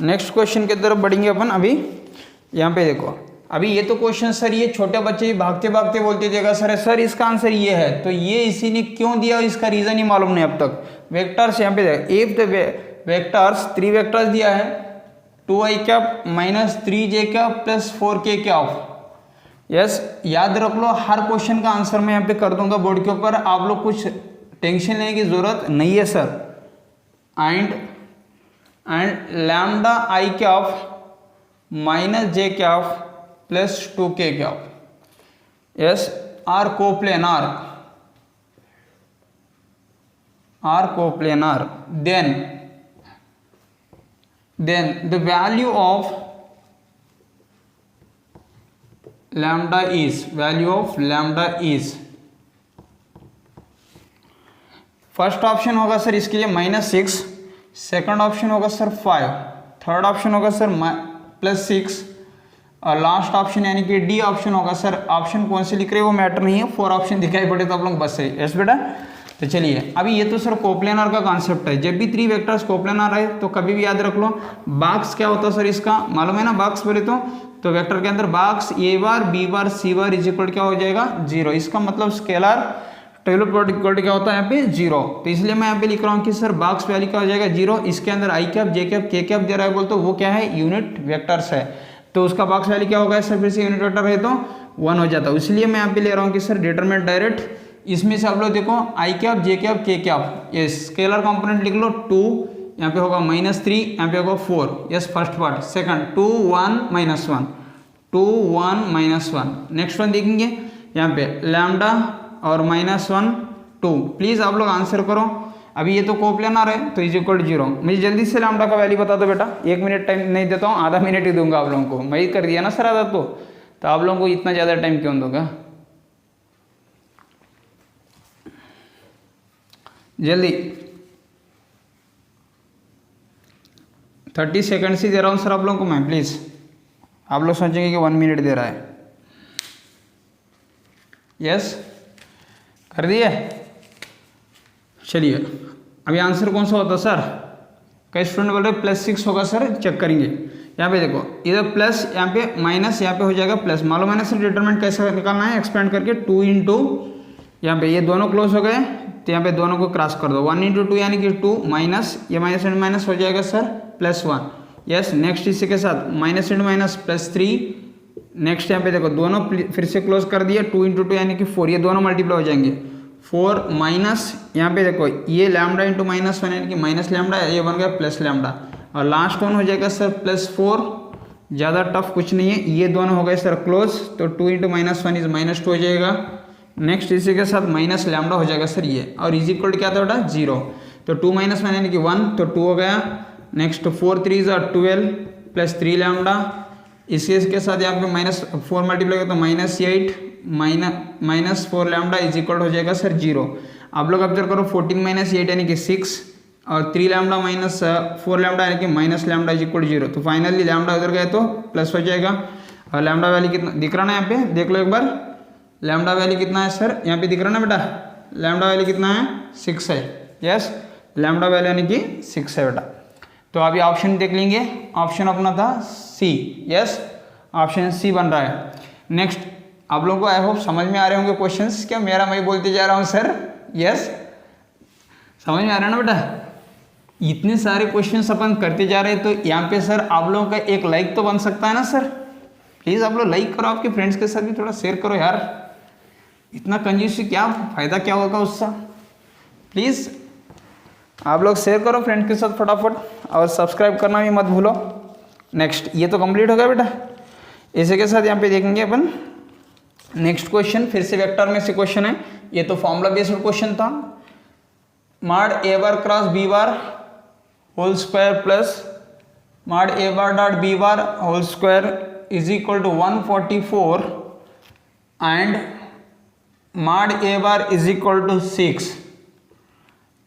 [SPEAKER 1] नेक्स्ट क्वेश्चन की तरफ बढ़ेंगे अपन। अभी यहाँ पे देखो, अभी ये तो क्वेश्चन सर ये छोटे बच्चे भागते भागते बोलते जाएगा सर इसका आंसर ये है, तो ये इसी ने क्यों दिया इसका रीजन ही मालूम नहीं अब तक। वेक्टर्स यहाँ पे देखो, इफ द वेक्टर्स 3 वेक्टर्स दिया है 2i cap -3j cap +4k cap. Yes, याद रख लो हर क्वेश्चन का आंसर मैं यहाँ पे कर दूंगा बोर्ड के ऊपर, आप लोग कुछ टेंशन लेने की जरूरत नहीं है sir. And lambda i cap -j cap +2k cap yes are coplanar then the value of lambda is first option होगा सर इसके लिए -6, सेकंड ऑप्शन होगा सर 5, थर्ड ऑप्शन होगा सर +6 और लास्ट ऑप्शन यानी कि डी ऑप्शन होगा sir. Option कौन से लिख रहे हैं वो मैटर नहीं है, 4 ऑप्शन दिखाई पड़े तो आप लोग बस है। यस बेटा, तो चलिए अभी ये तो सर कोप्लेनार का कॉन्सेप्ट है। जब भी 3 वेक्टर्स कोप्लेनार है तो कभी भी याद रख लो बॉक्स क्या होता है सर, इसका मालूम है ना। बॉक्स बोले तो वेक्टर के अंदर box a bar b bar c bar is equal क्या हो जाएगा 0। इसका मतलब scalar triple product equal to क्या होता है यहाँ पे 0। तो इसलिए मैं यहाँ पे लिख रहा हूँ कि सर बॉक्स वैल्यू क्या हो जाएगा 0। इसके अंदर आई कैप जे कैप के कैप दे रहा है बोलते वो क्या है यूनिट वेक्टर्स है, तो उसका बॉक्स वैल्यू क्या होगा सर, फिर से यूनिट वेक्टर है तो 1 हो जाता है। इसलिए मैं यहाँ पे ले रहा हूँ कि सर डिटरमिनेंट डायरेक्ट, इसमें से आप लोग देखो आई कैप जे कैप के कैप, ये स्केलर कंपोनेंट लिख लो 2, यहाँ पे होगा -3, यहाँ पे होगा 4। Yes first part. Second 2 1 -1 2 1 -1। Next one देखेंगे यहाँ पे लैम्डा और -1 2। प्लीज आप लोग आंसर करो। अभी ये तो कोप्लेनर है तो इज इक्वल टू 0। मुझे जल्दी से लैम्डा का वैल्यू बता दो बेटा, 1 मिनट टाइम नहीं देता हूँ, आधा मिनट ही दूंगा आप लोगों को। मैं ही कर दिया ना सर आधा, तो आप लोगों को इतना ज़्यादा टाइम क्यों दूंगा, जल्दी। 30 सेकंड्स ही दे रहा हूँ सर आप लोगों को मैं, प्लीज़। आप लोग सोचेंगे कि 1 मिनट दे रहा है। यस कर दिए। चलिए अभी आंसर कौन सा होता सर, कई स्टूडेंट बोल रहे +6 होगा सर, चेक करेंगे। यहाँ पे देखो इधर प्लस, यहाँ पे माइनस, यहाँ पे हो जाएगा प्लस। मालूम है ना सर डिटरमिनेंट कैसे निकालना है, एक्सपेंड करके 2 इंटू, यहाँ पे ये दोनों क्लोज हो गए तो यहाँ पे दोनों को क्रॉस कर दो, 1 इंटू 2 यानी कि 2 माइनस, ये माइनस इंटू माइनस हो जाएगा सर +1। यस नेक्स्ट इसी के साथ माइनस इंटू माइनस +3। नेक्स्ट यहाँ पे देखो दोनों फिर से क्लोज कर दिया, 2 इंटू 2 यानी कि 4, ये दोनों मल्टीप्लाई हो जाएंगे 4 माइनस, यहाँ पे देखो ये लैम्डा इंटू -1 यानी कि माइनस लैम्डा, ये बन गया प्लस लैम्डा, और लास्ट वन हो जाएगा सर +4। ज़्यादा टफ कुछ नहीं है, ये दोनों हो गए सर क्लोज, तो 2 इंटू -1 इज -2 हो जाएगा। नेक्स्ट इसी के साथ माइनस लैम्डा हो जाएगा सर ये, और इज इक्वल क्या था बेटा 0, तो 2 - 1 यानी कि 1, तो 2 हो गया। नेक्स्ट 4 3 12 प्लस 3 लैम्डा, इसके साथ यहाँ पे -4 मल्टीप्लाई किया तो -8 माइनस 4 लैम्डा इज इक्वल हो जाएगा सर 0। आप लोग ऑब्जर्व करो 14 - 8 यानी कि 6, और 3 लैम्डा माइनस 4 लैम्डा यानी कि माइनस लैम्डा इज इक्वल 0। तो फाइनली लैम्डा उधर गए तो प्लस हो जाएगा। और लैम्डा वैल्यू कितना दिख रहा ना यहाँ पे, देख लो एक बार, लैम्डा वैल्यू कितना है सर, यहाँ पे दिख रहा ना बेटा, लैम्डा वैल्यू कितना है 6 है। यस लैम्डा वैल्यू यानी कि 6 है बेटा। तो अभी ऑप्शन देख लेंगे, ऑप्शन अपना था सी। यस ऑप्शन सी बन रहा है। नेक्स्ट आप लोगों को आई होप समझ में आ रहे होंगे क्वेश्चंस, क्या मेरा मैं बोलते जा रहा हूँ सर। यस समझ में आ रहा है ना बेटा, इतने सारे क्वेश्चंस अपन करते जा रहे हैं, तो यहाँ पे सर आप लोगों का एक लाइक तो बन सकता है ना सर। प्लीज़ आप लोग लाइक करो, आपके फ्रेंड्स के साथ भी थोड़ा शेयर करो यार, इतना कंजूसी क्या फ़ायदा क्या होगा उसका। प्लीज़ आप लोग शेयर करो फ्रेंड्स के साथ फटाफट, और सब्सक्राइब करना भी मत भूलो। नेक्स्ट ये तो कंप्लीट हो गया बेटा। इसी के साथ यहाँ पे देखेंगे अपन नेक्स्ट क्वेश्चन, फिर से वेक्टर में से क्वेश्चन है। ये तो फॉर्मूला बेस्ड क्वेश्चन था। Mod A bar cross b bar whole square plus mod A bar dot B bar whole square is equal to 144 and mod A bar is equal to 6,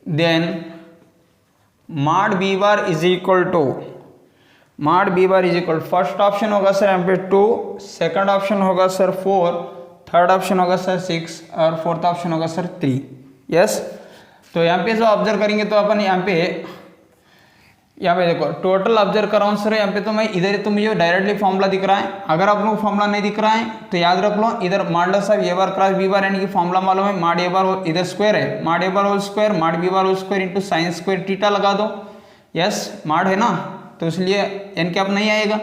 [SPEAKER 1] then mod B bar is equal to, mod B bar is equal, first option होगा sir यहाँ पे 2, second option होगा sir 4, third option होगा sir 6, और fourth option होगा sir 3। Yes तो यहाँ पे जो ऑब्जर्व करेंगे तो अपन यहाँ पे देखो टोटल ऑब्जर्व कर रहा हूँ सर। यहाँ पे तो मैं इधर तो मुझे डायरेक्टली फॉर्मूला दिख रहा है। अगर आप लोग फॉर्मूला नहीं दिख रहा है तो याद रख लो, इधर मॉडल साहब ए बार क्रॉस बी बार यानी कि फॉर्मूला मालूम है, मॉड ए बार इधर स्क्वायर है, मॉड ए bar whole square mod B bar whole square into sine square theta लगा दो। यस मॉड है ना, तो इसलिए एन कैप नहीं आएगा।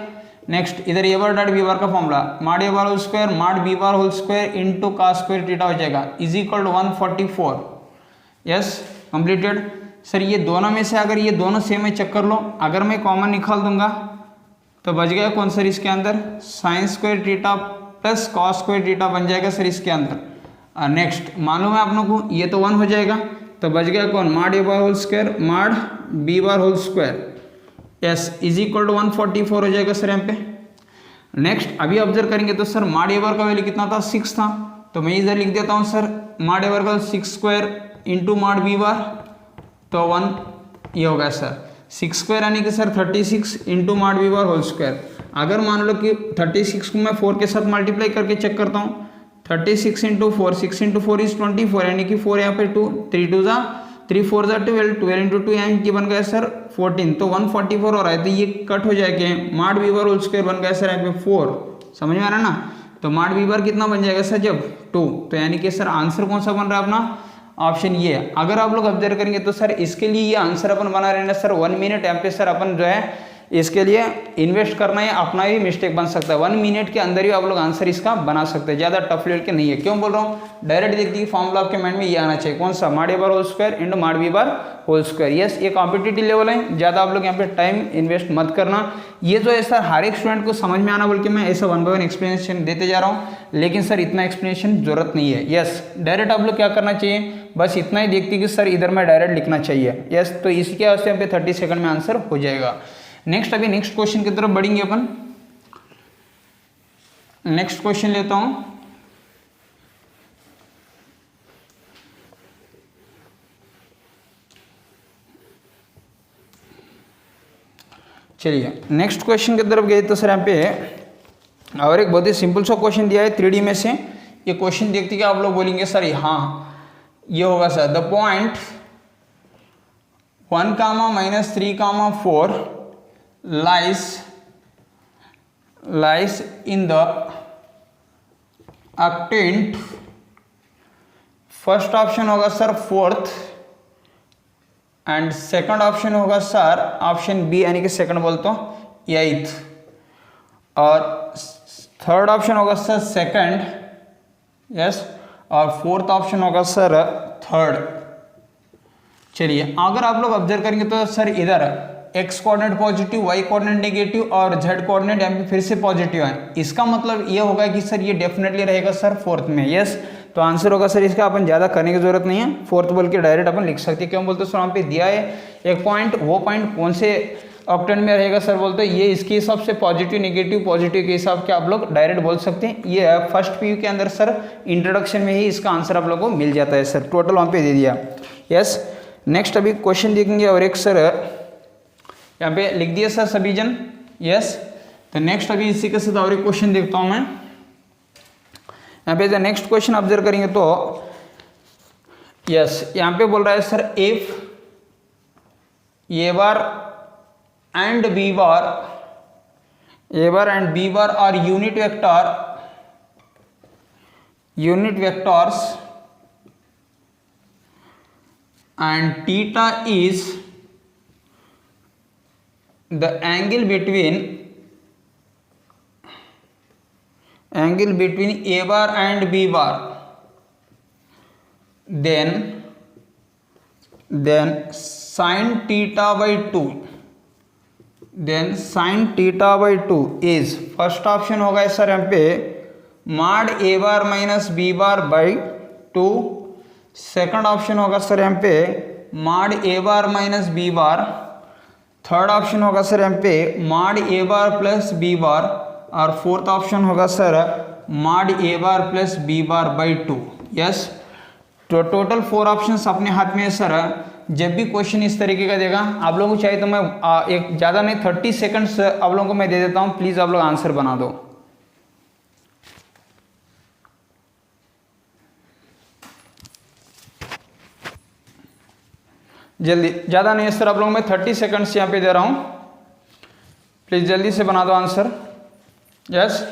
[SPEAKER 1] नेक्स्ट इधर ए बार डॉट बी बार का फॉर्मूला, मॉड ए bar whole square mod B bar whole square into cos square theta हो जाएगा is equal to 144। Yes completed. Sir ये दोनों में से अगर ये दोनों सेम है चेक कर लो, अगर मैं कॉमन निकाल दूंगा तो बच गया कौन सर इसके अंदर, sign square theta plus cos square theta बन जाएगा सर इसके अंदर। नेक्स्ट मालूम है आप लोगों को ये तो 1 हो जाएगा, तो बच गया कौन, mod A bar whole square mod B bar whole square. Yes is equal to 144 हो जाएगा सर यहाँ पे। नेक्स्ट अभी ऑब्जर्व करेंगे तो सर मॉड ए बार का वैल्यू कितना था 6 था, तो मैं इधर लिख देता हूँ सर मॉड ए बार का 6 square into mod B bar, तो 1 ये होगा सर 6 स्क्वायर यानी कि sir 36 into mod B bar whole square. अगर मान लो कि 36 को मैं 4 के साथ मल्टीप्लाई करके चेक करता हूँ, 36 इंटू 4, 6 इंटू 4 इज 24 यानी कि 4 यहाँ पे 2, 3 2 जा 3 4 जा 12, 12 इंटू 2 यानी कि बन गया सर 14, तो 144 हो रहा है, तो ये कट हो जाएगा, mod B bar whole square बन गया सर यहाँ पे 4। समझ में आ रहा है ना, तो मॉड बी बार कितना बन जाएगा सर जब 2, तो यानी कि सर आंसर कौन सा बन रहा है अपना ऑप्शन ये है। अगर आप लोग ऑब्जर्व करेंगे तो सर इसके लिए ये आंसर अपन बना रहे हैं ना सर 1 मिनट यहाँ पे सर अपन जो है इसके लिए इन्वेस्ट करना है, अपना भी मिस्टेक बन सकता है। 1 मिनट के अंदर ही आप लोग आंसर इसका बना सकते हैं, ज़्यादा टफ लेवल के नहीं है। क्यों बोल रहा हूँ, डायरेक्ट देखते कि फॉर्मूला आपके माइंड में ये आना चाहिए, कौन सा, मॉड ए bar whole square into mod B bar whole square. Yes, ये कॉम्पिटिटिव लेवल है, ज़्यादा आप लोग यहाँ पे टाइम इन्वेस्ट मत करना। ये जो है सर हर एक स्टूडेंट को समझ में आना बोल के मैं ऐसा 1 बाय 1 एक्सप्लेनेशन देते जा रहा हूँ, लेकिन सर इतना एक्सप्लेनेशन जरूरत नहीं है। यस, डायरेक्ट आप लोग क्या करना चाहिए, बस इतना ही देखते कि सर इधर मैं डायरेक्ट लिखना चाहिए। यस, तो इसके वास्ते यहाँ पे 30 सेकंड में आंसर हो जाएगा। नेक्स्ट, अभी नेक्स्ट क्वेश्चन की तरफ बढ़ेंगे अपन। नेक्स्ट क्वेश्चन लेता हूं। चलिए नेक्स्ट क्वेश्चन की तरफ गए तो सर यहाँ पे और एक बहुत ही सिंपल सा क्वेश्चन दिया है 3D में से। ये क्वेश्चन देखते कि आप लोग बोलेंगे सर हाँ ये होगा sir, the point 1, -3, 4 lies in the octant। First option होगा sir 4th and second option होगा सर ऑप्शन बी यानी कि सेकंड बोल तो 8th, और थर्ड ऑप्शन होगा सर सेकंड। यस, और फोर्थ ऑप्शन होगा सर थर्ड। चलिए अगर आप लोग ऑब्जर्व करेंगे तो सर इधर x coordinate positive, y coordinate negative और z कोऑर्डिनेट यहाँ पे फिर से पॉजिटिव है। इसका मतलब ये होगा कि सर ये डेफिनेटली रहेगा सर फोर्थ में। यस, तो आंसर होगा सर इसका, अपन ज़्यादा करने की जरूरत नहीं है, फोर्थ बोल के डायरेक्ट अपन लिख सकते हैं। क्यों बोलते सर, वहाँ पे दिया है एक पॉइंट, वो पॉइंट कौन से ऑक्टेंट में रहेगा सर, बोलते ये इसके हिसाब से पॉजिटिव पॉजिटिव के हिसाब के आप लोग डायरेक्ट बोल सकते हैं। ये फर्स्ट पीयू के अंदर सर इंट्रोडक्शन में ही इसका आंसर आप लोगों को मिल जाता है सर, टोटल वहाँ पे दे दिया। यस, नेक्स्ट अभी क्वेश्चन देखेंगे और एक सर यहाँ पे लिख दिया सर सभी जन। यस, तो नेक्स्ट अभी इसी के साथ और एक क्वेश्चन देखता हूँ मैं। यहाँ पे नेक्स्ट क्वेश्चन ऑब्जर्व करेंगे तो यस, यहाँ पे बोल रहा है sir if a bar and B bar are unit vectors and theta is the angle between a bar and b bar, then sin theta by 2 is, first option होगा sir यहाँ पे mod a bar minus b bar by 2, second option होगा sir यहाँ पे mod ए bar minus B bar, third option होगा sir यहाँ पे mod ए bar plus B bar, और फोर्थ ऑप्शन होगा sir mod A bar plus B bar by 2। Yes, तो total 4 options अपने हाथ में है सर। जब भी क्वेश्चन इस तरीके का देगा आप लोगों को चाहिए तो मैं एक ज़्यादा नहीं 30 सेकंड्स आप लोगों को मैं दे देता हूँ, प्लीज़ आप लोग आंसर बना दो जल्दी। ज़्यादा नहीं है सर, आप लोगों में 30 सेकंड्स यहाँ पे दे रहा हूँ, प्लीज़ जल्दी से बना दो आंसर। यस,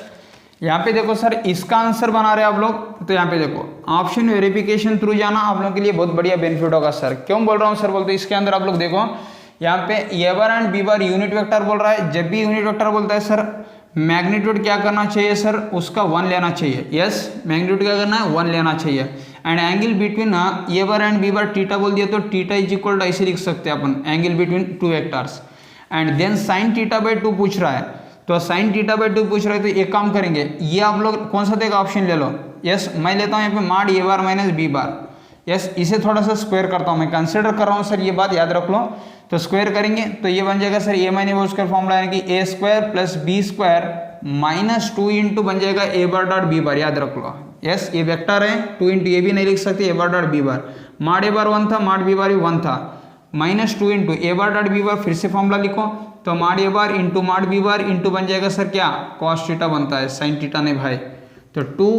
[SPEAKER 1] यहाँ पे देखो सर इसका आंसर बना रहे हैं आप लोग, तो यहाँ पे देखो ऑप्शन वेरिफिकेशन थ्रू जाना आप लोगों के लिए बहुत बढ़िया बेनिफिट होगा सर। क्यों बोल रहा हूँ सर, बोलते इसके अंदर आप लोग देखो यहाँ पे A bar and B bar unit vector बोल रहा है। जब भी यूनिट वेक्टर बोलता है सर मैग्नीट्यूड क्या करना चाहिए सर, उसका 1 लेना चाहिए। यस, मैग्नीट्यूड क्या करना है, 1 लेना चाहिए। And angle between a bar and B bar theta बोल दिया तो थीटा इज इक्वल टू ऐसे लिख सकते हैं अपन, angle between 2 vectors. And then sine theta by 2 पूछ रहा है, तो साइन थीटा बाई 2 पूछ रहा है तो एक काम करेंगे, ये आप लोग कौन सा देगा ऑप्शन ले लो। यस, मैं लेता हूँ यहाँ पे मॉड ए बार माइनस बी बार। यस, इसे थोड़ा सा स्क्वायर करता हूँ, मैं कंसिडर कर रहा हूँ सर, ये बात याद रख लो। तो स्क्वायर करेंगे तो ये बन जाएगा sir A minus B square, formula यानी कि A square plus B square minus 2 into बन जाएगा ए बार डॉट बी बार, याद रख लो। यस, ये वेक्टर है, 2 इंटू ए भी नहीं लिख सकते, A bar dot B bar. Mod A bar 1 था, मॉड बी बार भी 1 था, minus 2 into A bar dot B bar, फिर से फॉर्मूला लिखो तो मॉड ए bar into mod B bar into बन जाएगा सर क्या, कॉस थीटा बनता है, साइन थीटा नहीं भाई। तो 2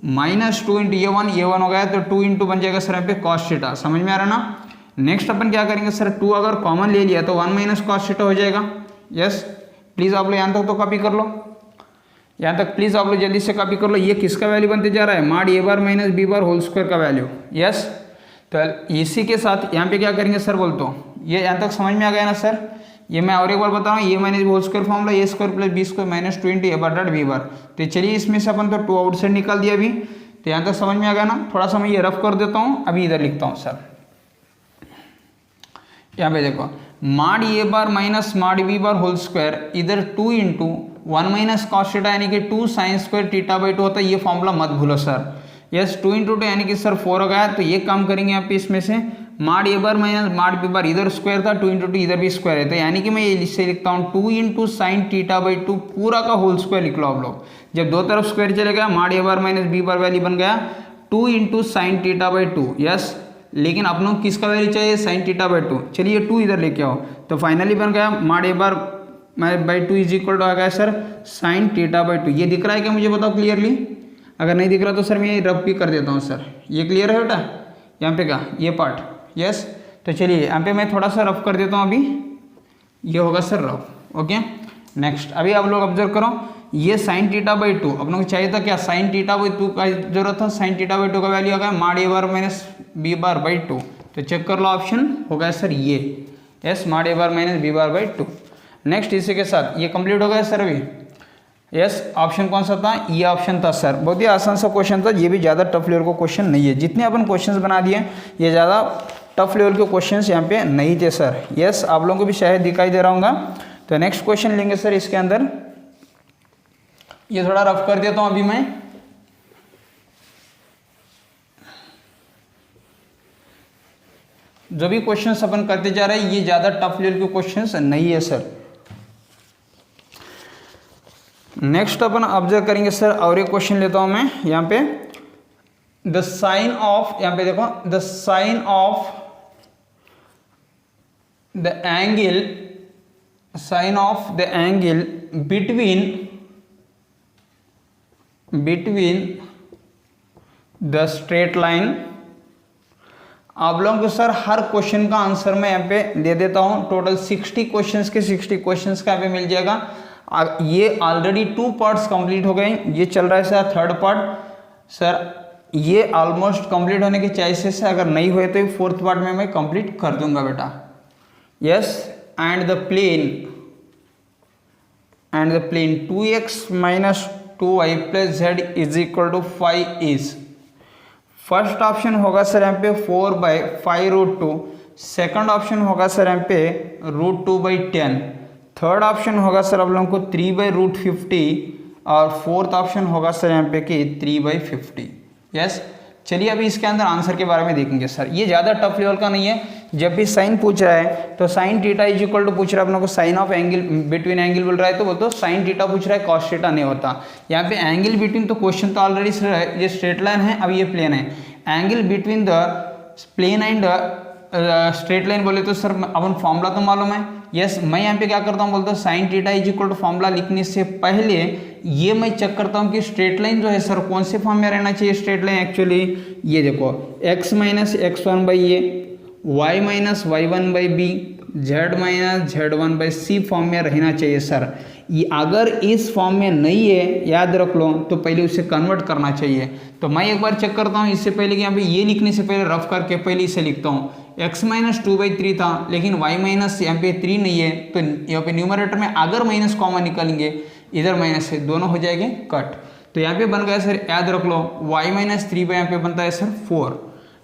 [SPEAKER 1] माइनस 2 इंटू ये 1 हो गया तो 2 इंटू बन जाएगा सर यहाँ पे कॉस थीटा। समझ में आ रहा ना। नेक्स्ट अपन क्या करेंगे सर, 2 अगर कॉमन ले लिया तो 1 माइनस कॉस थीटा हो जाएगा। यस, प्लीज़ आप लोग यहाँ तक तो कॉपी कर लो, यहाँ तक प्लीज़ आप लोग जल्दी से कॉपी कर लो। ये किसका वैल्यू बनते जा रहा है, मॉड ए bar minus B bar whole square का वैल्यू। यस, तो इसी के साथ यहाँ पे क्या करेंगे सर बोल तो, ये यहाँ तक समझ में आ गया ना सर। ये मैं और एक बार बता रहा हूँ, A minus whole square formula A square plus B square minus 20 A bar dot B bar. तो चलिए इसमें से अपन तो 2 आउटसाइड निकाल दिया अभी, तो यहाँ तक समझ में आ गया ना। थोड़ा सा मैं ये रफ कर देता हूँ, अभी इधर लिखता हूँ सर। यहाँ पे देखो माड ए बार माइनस माड बी बार होल स्क्वायर, इधर 2 इंटू 1 माइनस कॉस थीटा यानी कि 2 साइन स्क्वायर थीटा बाई 2 होता है। ये फॉर्मूला मत भूलो सर। यस 2 इंटू 2 यानी कि सर 4 हो गया। तो ये काम करेंगे यहाँ पे, इसमें से माड ए बार माइनस माड बी बार, इधर स्क्वायर था, 2 इंटू 2 इधर भी स्क्वायर है, तो यानी कि मैं ये इससे लिखता हूँ 2 इंटू साइन थीटा बाई 2 पूरा का होल स्क्वायर लिख लो आप लोग। जब दो तरफ स्क्वायर चलेगा माड A bar minus B bar value बन गया 2 into sine theta by 2। Yes, लेकिन अपनों किसका वैल्यू चाहिए, साइन थीटा बाई 2। चलिए 2 इधर लेके आओ, तो फाइनली बन गया माड A bar by 2 is equal to आ गया सर साइन थीटा बाई 2। ये दिख रहा है क्या मुझे बताओ क्लियरली? अगर नहीं दिख रहा तो सर मैं ये रफ भी कर देता हूँ सर। ये क्लियर है बेटा यहाँ पे का ये पार्ट? यस, तो चलिए यहाँ पे मैं थोड़ा सा रफ कर देता हूँ अभी, ये होगा सर रफ। ओके नेक्स्ट, अभी आप लोग ऑब्जर्व करो, ये साइन थीटा बाई 2 अपनों को चाहिए था क्या, साइन थीटा बाई 2 का जरूरत था। साइन थीटा बाई 2 का वैल्यू आ गया माड A bar minus B bar by 2। तो चेक कर लो ऑप्शन हो गया सर ये, yes mod A bar minus B bar by 2। Next इसी के साथ ये कंप्लीट हो गया सर अभी। यस ऑप्शन कौन सा था, ये ऑप्शन था सर। बहुत ही आसान सा क्वेश्चन था, ये भी ज़्यादा टफ लेवल का क्वेश्चन नहीं है। जितने अपन क्वेश्चंस बना दिए ये ज़्यादा टफ लेवल के क्वेश्चंस यहाँ पे नहीं थे सर। यस आप लोगों को भी शायद दिखाई दे रहा होगा। तो नेक्स्ट क्वेश्चन लेंगे सर इसके अंदर, ये थोड़ा रफ कर देता हूँ अभी मैं। जो भी क्वेश्चंस अपन करते जा रहे हैं ये ज़्यादा टफ लेवल के क्वेश्चंस नहीं है सर। नेक्स्ट अपन ऑब्जर्व करेंगे सर, और एक क्वेश्चन लेता हूं मैं यहाँ पे। द साइन ऑफ, यहाँ पे देखो the sine of the angle, sine of the angle between the straight line. आप लोगों को सर हर क्वेश्चन का आंसर मैं यहाँ पे दे देता हूँ। टोटल 60 क्वेश्चंस के 60 क्वेश्चंस का यहाँ पे मिल जाएगा। ये ऑलरेडी 2 पार्ट्स कंप्लीट हो गए, ये चल रहा है सर 3rd पार्ट। सर ये ऑलमोस्ट कंप्लीट होने के चांसेस है, अगर नहीं हुए तो 4th पार्ट में मैं कंप्लीट कर दूंगा बेटा। Yes and the plane 2x minus 2y plus z is equal to 5 is. First option होगा सर यहाँ पे 4/5√2, सेकंड ऑप्शन होगा सर यहाँ पे √2/10, थर्ड ऑप्शन होगा सर आप लोगों को 3/√50 और फोर्थ ऑप्शन होगा सर यहाँ पे कि 3/50। यस चलिए अभी इसके अंदर आंसर के बारे में देखेंगे सर। ये ज़्यादा टफ लेवल का नहीं है। जब भी साइन पूछ रहा है तो sine theta is equal to पूछ रहा है अपनों को, sine of angle between angle बोल रहा है तो वो तो साइन थीटा पूछ रहा है, कॉस थीटा नहीं होता। यहाँ पे एंगल बिटवीन तो क्वेश्चन तो ऑलरेडी ये स्ट्रेट लाइन है, अब ये प्लेन है। Angle between the plane and straight line बोले तो सर अपन फॉर्मूला तो मालूम है। यस मैं यहाँ पे क्या करता हूँ बोलता हूँ sine theta is equal to formula लिखने से पहले ये मैं चेक करता हूँ कि स्ट्रेट लाइन जो है सर कौन से फॉर्म में रहना चाहिए। स्ट्रेट लाइन एक्चुअली ये देखो x minus x1/a, y minus y1/b, z minus z1/c form में रहना चाहिए सर। ये अगर इस फॉर्म में नहीं है याद रख लो तो पहले उसे कन्वर्ट करना चाहिए। तो मैं एक बार चेक करता हूँ इससे पहले कि यहाँ पे ये लिखने से पहले रफ करके पहले इसे लिखता हूँ। x माइनस 2/3 था लेकिन y माइनस यहाँ पे 3 नहीं है, तो यहाँ पे न्यूमरेटर में अगर माइनस कॉमन निकालेंगे इधर माइनस है, दोनों हो जाएंगे कट। तो यहाँ पे बन गया सर याद रख लो y माइनस 3 यहाँ पे बनता है सर 4।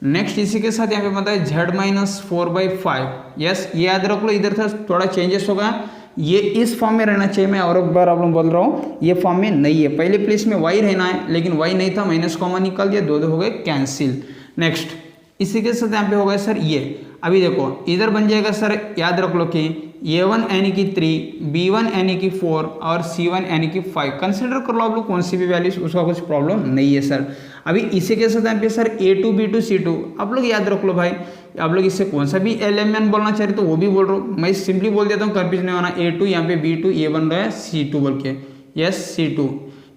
[SPEAKER 1] नेक्स्ट इसी के साथ यहाँ पे बनता है z माइनस 4/5। यस ये याद रख लो, इधर था थोड़ा चेंजेस होगा, ये इस फॉर्म में रहना चाहिए। मैं और एक बार आप लोग बोल रहा हूँ ये फॉर्म में नहीं है, पहले प्लेस में y रहना है लेकिन y नहीं था, माइनस कॉमन निकाल दिया, दो हो गए कैंसिल। नेक्स्ट इसी के साथ यहाँ पे हो गया सर ये। अभी देखो इधर बन जाएगा सर याद रख लो कि a1 यानी कि 3, b1 यानी कि 4 और c1 यानी कि 5। कंसिडर कर लो आप लोग कौन सी भी वैल्यूज, उसका कुछ प्रॉब्लम नहीं है सर। अभी इसी के साथ यहाँ पे सर a2 b2 c2 आप लोग याद रख लो भाई। आप लोग इससे कौन सा भी LMN बोलना चाह रहे तो वो भी बोल रहा हूँ, मैं सिंपली बोल देता हूँ, कंफ्यूज नहीं होना। a2 यहाँ पे b2 ये बन रहा है c2 बोल के। यस c2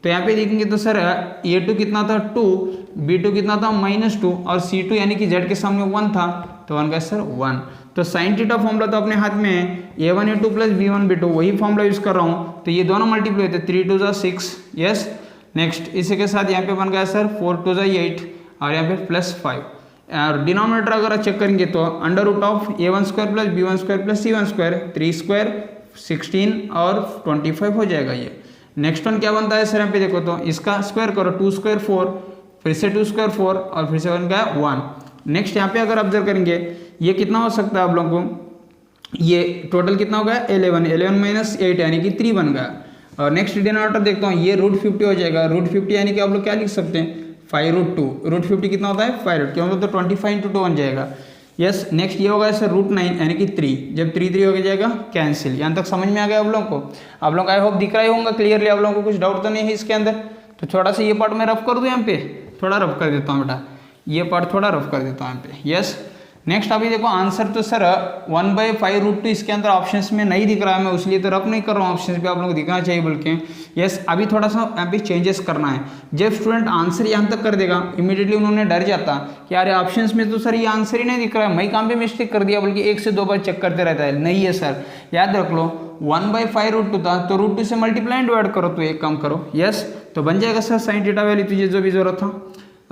[SPEAKER 1] तो यहाँ पे देखेंगे तो सर a2 कितना था 2, b2 कितना था -2 और c2 यानी कि z के सामने 1 था तो बन गया सर 1। तो साइन थीटा फॉर्मूला तो अपने हाथ में है, a1 a2 plus b1 b2 वही फॉर्मूला यूज कर रहा हूँ, तो ये दोनों मल्टीप्लाई होते 3 2 जा 6। यस नेक्स्ट इसी के साथ यहाँ पे बन गया सर 4 2 जा 8 और यहाँ पे +5। और डिनोमिनेटर अगर चेक करेंगे तो under root of a1 square plus b1 square plus c1 square, 3 square 16 और 25 हो जाएगा ये। नेक्स्ट वन क्या बनता है सर, यहाँ पे देखो तो इसका स्क्वायर करो, 2 स्क्वायर 4, फिर से 2 स्क्वायर 4 और फिर से बन गया 1। नेक्स्ट यहाँ पे अगर ऑब्जर्व करेंगे ये कितना हो सकता है आप लोगों को, ये टोटल कितना हो गया 11 माइनस 8 यानी कि 3 बन गया। और नेक्स्ट डिनोमिनेटर देखता हूँ ये √50 हो जाएगा, √50 यानी कि आप लोग क्या लिख सकते हैं 5√2, √50 कितना होता है 5 क्यों, तो 25 × 2 बन जाएगा। यस नेक्स्ट ये होगा सर √9 यानी कि 3, जब 3 हो जाएगा कैंसिल। यहाँ तक समझ में आ गया आप लोगों को, आप लोग आई होप दिख रहा ही होगा क्लियरली, आप लोगों को कुछ डाउट तो नहीं है इसके अंदर। तो थोड़ा सा ये पार्ट मैं रफ कर दूँ, यहाँ पे थोड़ा रफ कर देता हूँ बेटा, ये पार्ट थोड़ा रफ कर देता हूँ यहाँ पे। यस नेक्स्ट अभी देखो आंसर तो सर 1/5√2 इसके अंदर ऑप्शंस में नहीं दिख रहा है, मैं उसलिए तो रफ नहीं कर रहा हूँ, ऑप्शंस पे आप लोगों को दिखना चाहिए बल्कि। यस अभी थोड़ा सा यहाँ पे चेंजेस करना है। जब स्टूडेंट आंसर यहाँ तक कर देगा इमीडिएटली उन्होंने डर जाता कि यार ऑप्शंस में तो सर ये आंसर ही नहीं दिख रहा है, मैं काम पे मिस्टेक कर दिया, बल्कि 1 से 2 बार चेक करते रहता है। नहीं है सर, याद रख लो 1/5√2 था तो √2 से मल्टीप्लाई डिवाइड करो, तो एक काम करो। यस तो बन जाएगा सर साइन थीटा वैल्यू, तुझे जो भी जरूरत था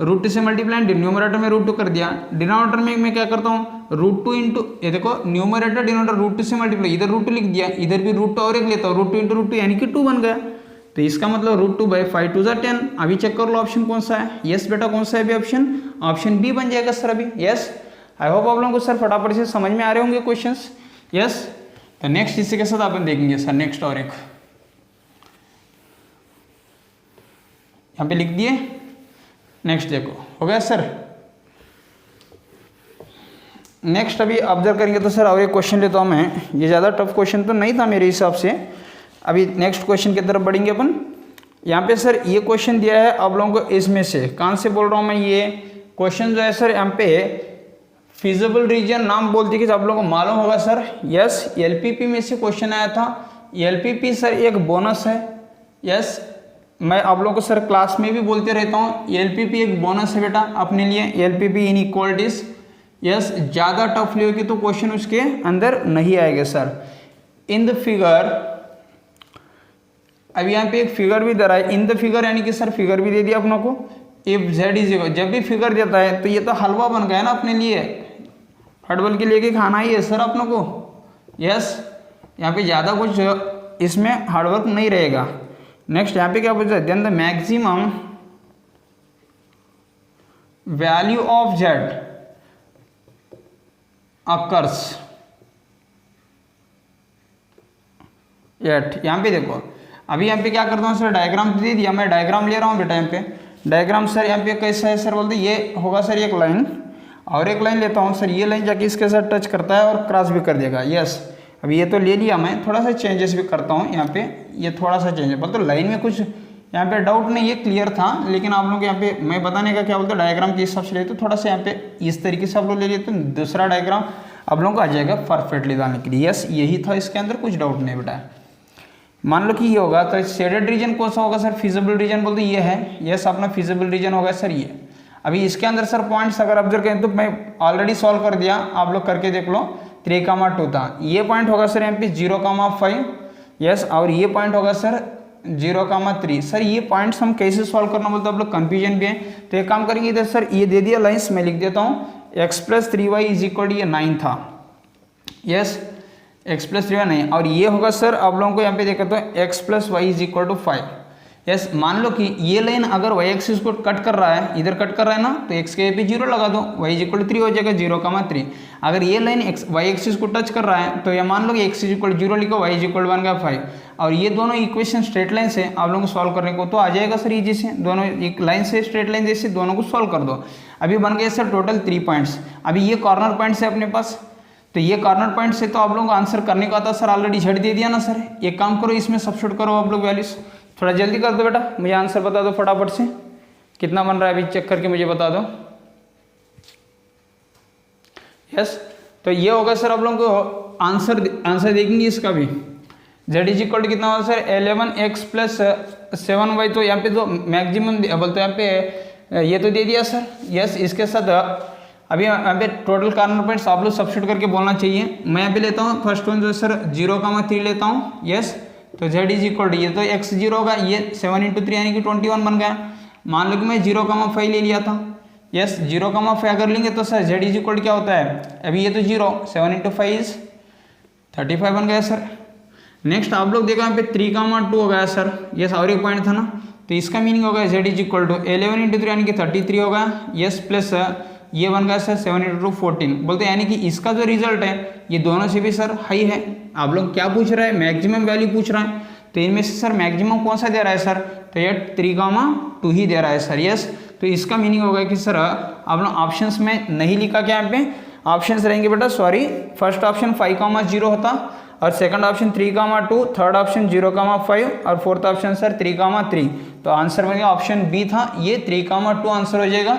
[SPEAKER 1] √2 से मल्टीप्लाई, न्यूमरेटर में √2 कर दिया, डिनोमिनेटर में मैं क्या करता हूँ √2 इंटू, ये देखो न्यूमरेटर डिनोमिनेटर √2 से मल्टीप्लाई, इधर √2 लिख दिया, इधर भी √2 और एक लेता हूँ, √2 इंटू √2 यानी कि 2 बन गया। तो इसका मतलब √2/5 2 = 10। अभी चेक कर लो ऑप्शन कौन सा है। यस बेटा कौन सा है अभी ऑप्शन बी बन जाएगा सर अभी। यस आई होप आप लोगों को सर फटाफट से समझ में आ रहे होंगे क्वेश्चन। यस तो नेक्स्ट इसी के साथ अपन देखेंगे सर नेक्स्ट और एक यहाँ पे लिख दिए। नेक्स्ट देखो हो गया सर। नेक्स्ट अभी ऑब्जर्व करेंगे तो सर और एक क्वेश्चन लेता हूँ मैं, ये ज़्यादा टफ क्वेश्चन तो नहीं था मेरे हिसाब से। अभी नेक्स्ट क्वेश्चन की तरफ बढ़ेंगे अपन। यहाँ पे सर ये क्वेश्चन दिया है आप लोगों को, इसमें से कहाँ से बोल रहा हूँ मैं, ये क्वेश्चन जो है सर यहाँ पे फिजिबल रीजन नाम बोलते कि आप लोगों को मालूम होगा सर। यस एलपीपी में से क्वेश्चन आया था, एलपीपी सर एक बोनस है। यस मैं आप लोगों को सर क्लास में भी बोलते रहता हूँ एलपीपी एक बोनस है बेटा अपने लिए, एलपीपी इनइक्वालिटीज। यस ज़्यादा टफ लोगे तो क्वेश्चन उसके अंदर नहीं आएगा सर। इन द फिगर, अब यहाँ पे एक फिगर भी दे रहा है, इन द फिगर यानी कि सर फिगर भी दे दिया अपनों को। इफ जेड इज इक्वल, जब भी फिगर देता है तो ये तो हलवा बन गया ना अपने लिए, फटबॉल के लिए खाना ही है सर अपनों को। यस यहाँ पे ज़्यादा कुछ इसमें हार्डवर्क नहीं रहेगा। नेक्स्ट यहाँ पे क्या पूछा है, then the maximum value of z occurs at, यहाँ पे देखो अभी यहाँ पे क्या करता हूँ सर, डायग्राम दे दिया, मैं डायग्राम ले रहा हूँ बेटा। यहाँ पे डायग्राम सर यहाँ पे कैसा है सर, बोलते ये होगा सर एक लाइन और एक लाइन लेता हूँ सर, ये लाइन जाके इसके साथ टच करता है और क्रॉस भी कर देगा। यस अभी ये तो ले लिया, मैं थोड़ा सा चेंजेस भी करता हूँ यहाँ पे, ये थोड़ा सा चेंज है बोलते लाइन में कुछ यहाँ पे डाउट नहीं, ये क्लियर था, लेकिन आप लोग यहाँ पे मैं बताने का क्या बोलते डायग्राम के हिसाब से लेते थोड़ा सा यहाँ पे इस तरीके से आप लोग ले लेते, दूसरा डायग्राम आप लोगों को आ जाएगा परफेक्टली डालने के लिए। यस यही था, इसके अंदर कुछ डाउट नहीं बेटा। मान लो कि ये होगा तो शेडेड रीजन कौन सा होगा सर, फिजिबल रीजन बोलते ये है। यस अपना फिजिबल रीजन होगा सर ये। अभी इसके अंदर सर पॉइंट्स अगर ऑब्जर्व करें तो मैं ऑलरेडी सॉल्व कर दिया, आप लोग करके देख लो। 3,2 था, ये पॉइंट होगा सर यहाँ पे 0,5। यस और ये पॉइंट होगा सर 0,3। सर ये पॉइंट्स हम कैसे सॉल्व करना बोलते हैं, आप लोग कंफ्यूजन भी है तो एक काम करेंगे इधर सर ये दे दिया लाइन्स, मैं लिख देता हूँ x + 3y = ये 9 था। यस x + 3y 9 और ये होगा सर आप लोगों को यहाँ पे देखा तो x + y = 5। यस मान लो कि ये लाइन अगर y एक्सिस को कट कर रहा है, इधर कट कर रहा है ना, तो x के पे 0 लगा दो, y = 3 हो जाएगा 0,3। अगर ये लाइन y एक्सिस को टच कर रहा है तो ये मान लो कि x = 0 लिखो, y = बन गया 5 और ये दोनों इक्वेशन स्ट्रेट लाइन से आप लोगों को सॉल्व करने को तो आ जाएगा सर इजी से, दोनों एक लाइन से स्ट्रेट लाइन जैसे दोनों को सॉल्व कर दो। अभी बन गए सर टोटल 3 पॉइंट्स। अभी ये कॉर्नर पॉइंट्स है अपने पास, तो ये कॉर्नर पॉइंट से तो आप लोगों को आंसर करने का आता सर, ऑलरेडी झट दे दिया ना सर। एक काम करो इसमें सब्स्टिट्यूट करो आप लोग वैल्यूज, थोड़ा जल्दी कर दो बेटा, मुझे आंसर बता दो फटाफट से कितना बन रहा है, अभी चेक करके मुझे बता दो। यस तो ये होगा सर आप लोगों को आंसर देखेंगे इसका भी। z = कितना होगा सर 11x + 7y, तो यहाँ पे तो मैक्सिमम बोलते यहाँ पे ये तो दे दिया सर। यस इसके साथ अभी यहाँ पे टोटल कॉर्नर पॉइंट्स आप लोग सब्स्टिट्यूट करके बोलना चाहिए। मैं यहाँ पे लेता हूँ फर्स्ट वन जो सर 0,3 लेता हूँ। यस तो z = ये तो x0 होगा, ये 7 × 3 यानी कि 21 बन गया। मान लो कि मैं 0,5 ले लिया था यस 0,5 अगर लेंगे तो सर z इज इक्वल क्या होता है, अभी ये तो 0, 7 × 5 इज 35 बन गया सर। नेक्स्ट आप लोग देखो यहाँ पे 3,2 हो गया सर, यस और एक पॉइंट था ना, तो इसका मीनिंग होगा z इज इक्वल टू 11 × 3 यानी कि 33 होगा, यस प्लस ये बन गया सर 7 × 2 14 बोलते यानी कि इसका जो रिजल्ट है ये दोनों से भी सर हाई है। आप लोग क्या पूछ रहे हैं, मैक्सिमम वैल्यू पूछ रहे हैं, तो इनमें से सर मैक्सिमम कौन सा दे रहा है सर, तो ये 3,2 ही दे रहा है सर, यस। तो इसका मीनिंग होगा कि सर आप लोग ऑप्शंस में नहीं लिखा क्या, यहाँ पे ऑप्शंस रहेंगे बेटा, सॉरी फर्स्ट ऑप्शन 5,0 होता और सेकंड ऑप्शन 3,2, थर्ड ऑप्शन 0,5 और फोर्थ ऑप्शन सर 3,3। तो आंसर बन गया ऑप्शन बी था, ये 3,2 आंसर हो जाएगा,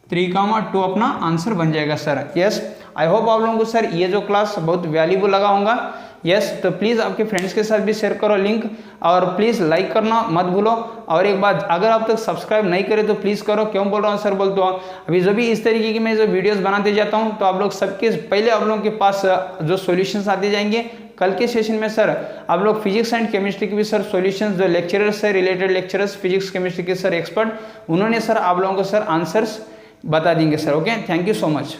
[SPEAKER 1] 3,2 अपना आंसर बन जाएगा सर, यस। आई होप आप लोगों को सर ये जो क्लास बहुत वैल्यूबल लगा होगा, यस। तो प्लीज़ आपके फ्रेंड्स के साथ भी शेयर करो लिंक, और प्लीज़ लाइक करना मत भूलो। और एक बात, अगर आप तक सब्सक्राइब नहीं करें तो प्लीज़ करो। क्यों बोल रहा हूँ सर, बोलते हो अभी जो भी इस तरीके की मैं जो वीडियोस बनाते जाता हूँ तो आप लोग सबके पहले आप लोगों के पास जो सॉल्यूशंस आते जाएंगे। कल के सेशन में सर आप लोग फिजिक्स एंड केमिस्ट्री के भी सर सॉल्यूशंस, जो लेक्चरर्स है रिलेटेड लेक्चरर्स फिजिक्स केमिस्ट्री के सर एक्सपर्ट, उन्होंने सर आप लोगों को सर आंसर्स बता देंगे sir. Okay, thank you so much.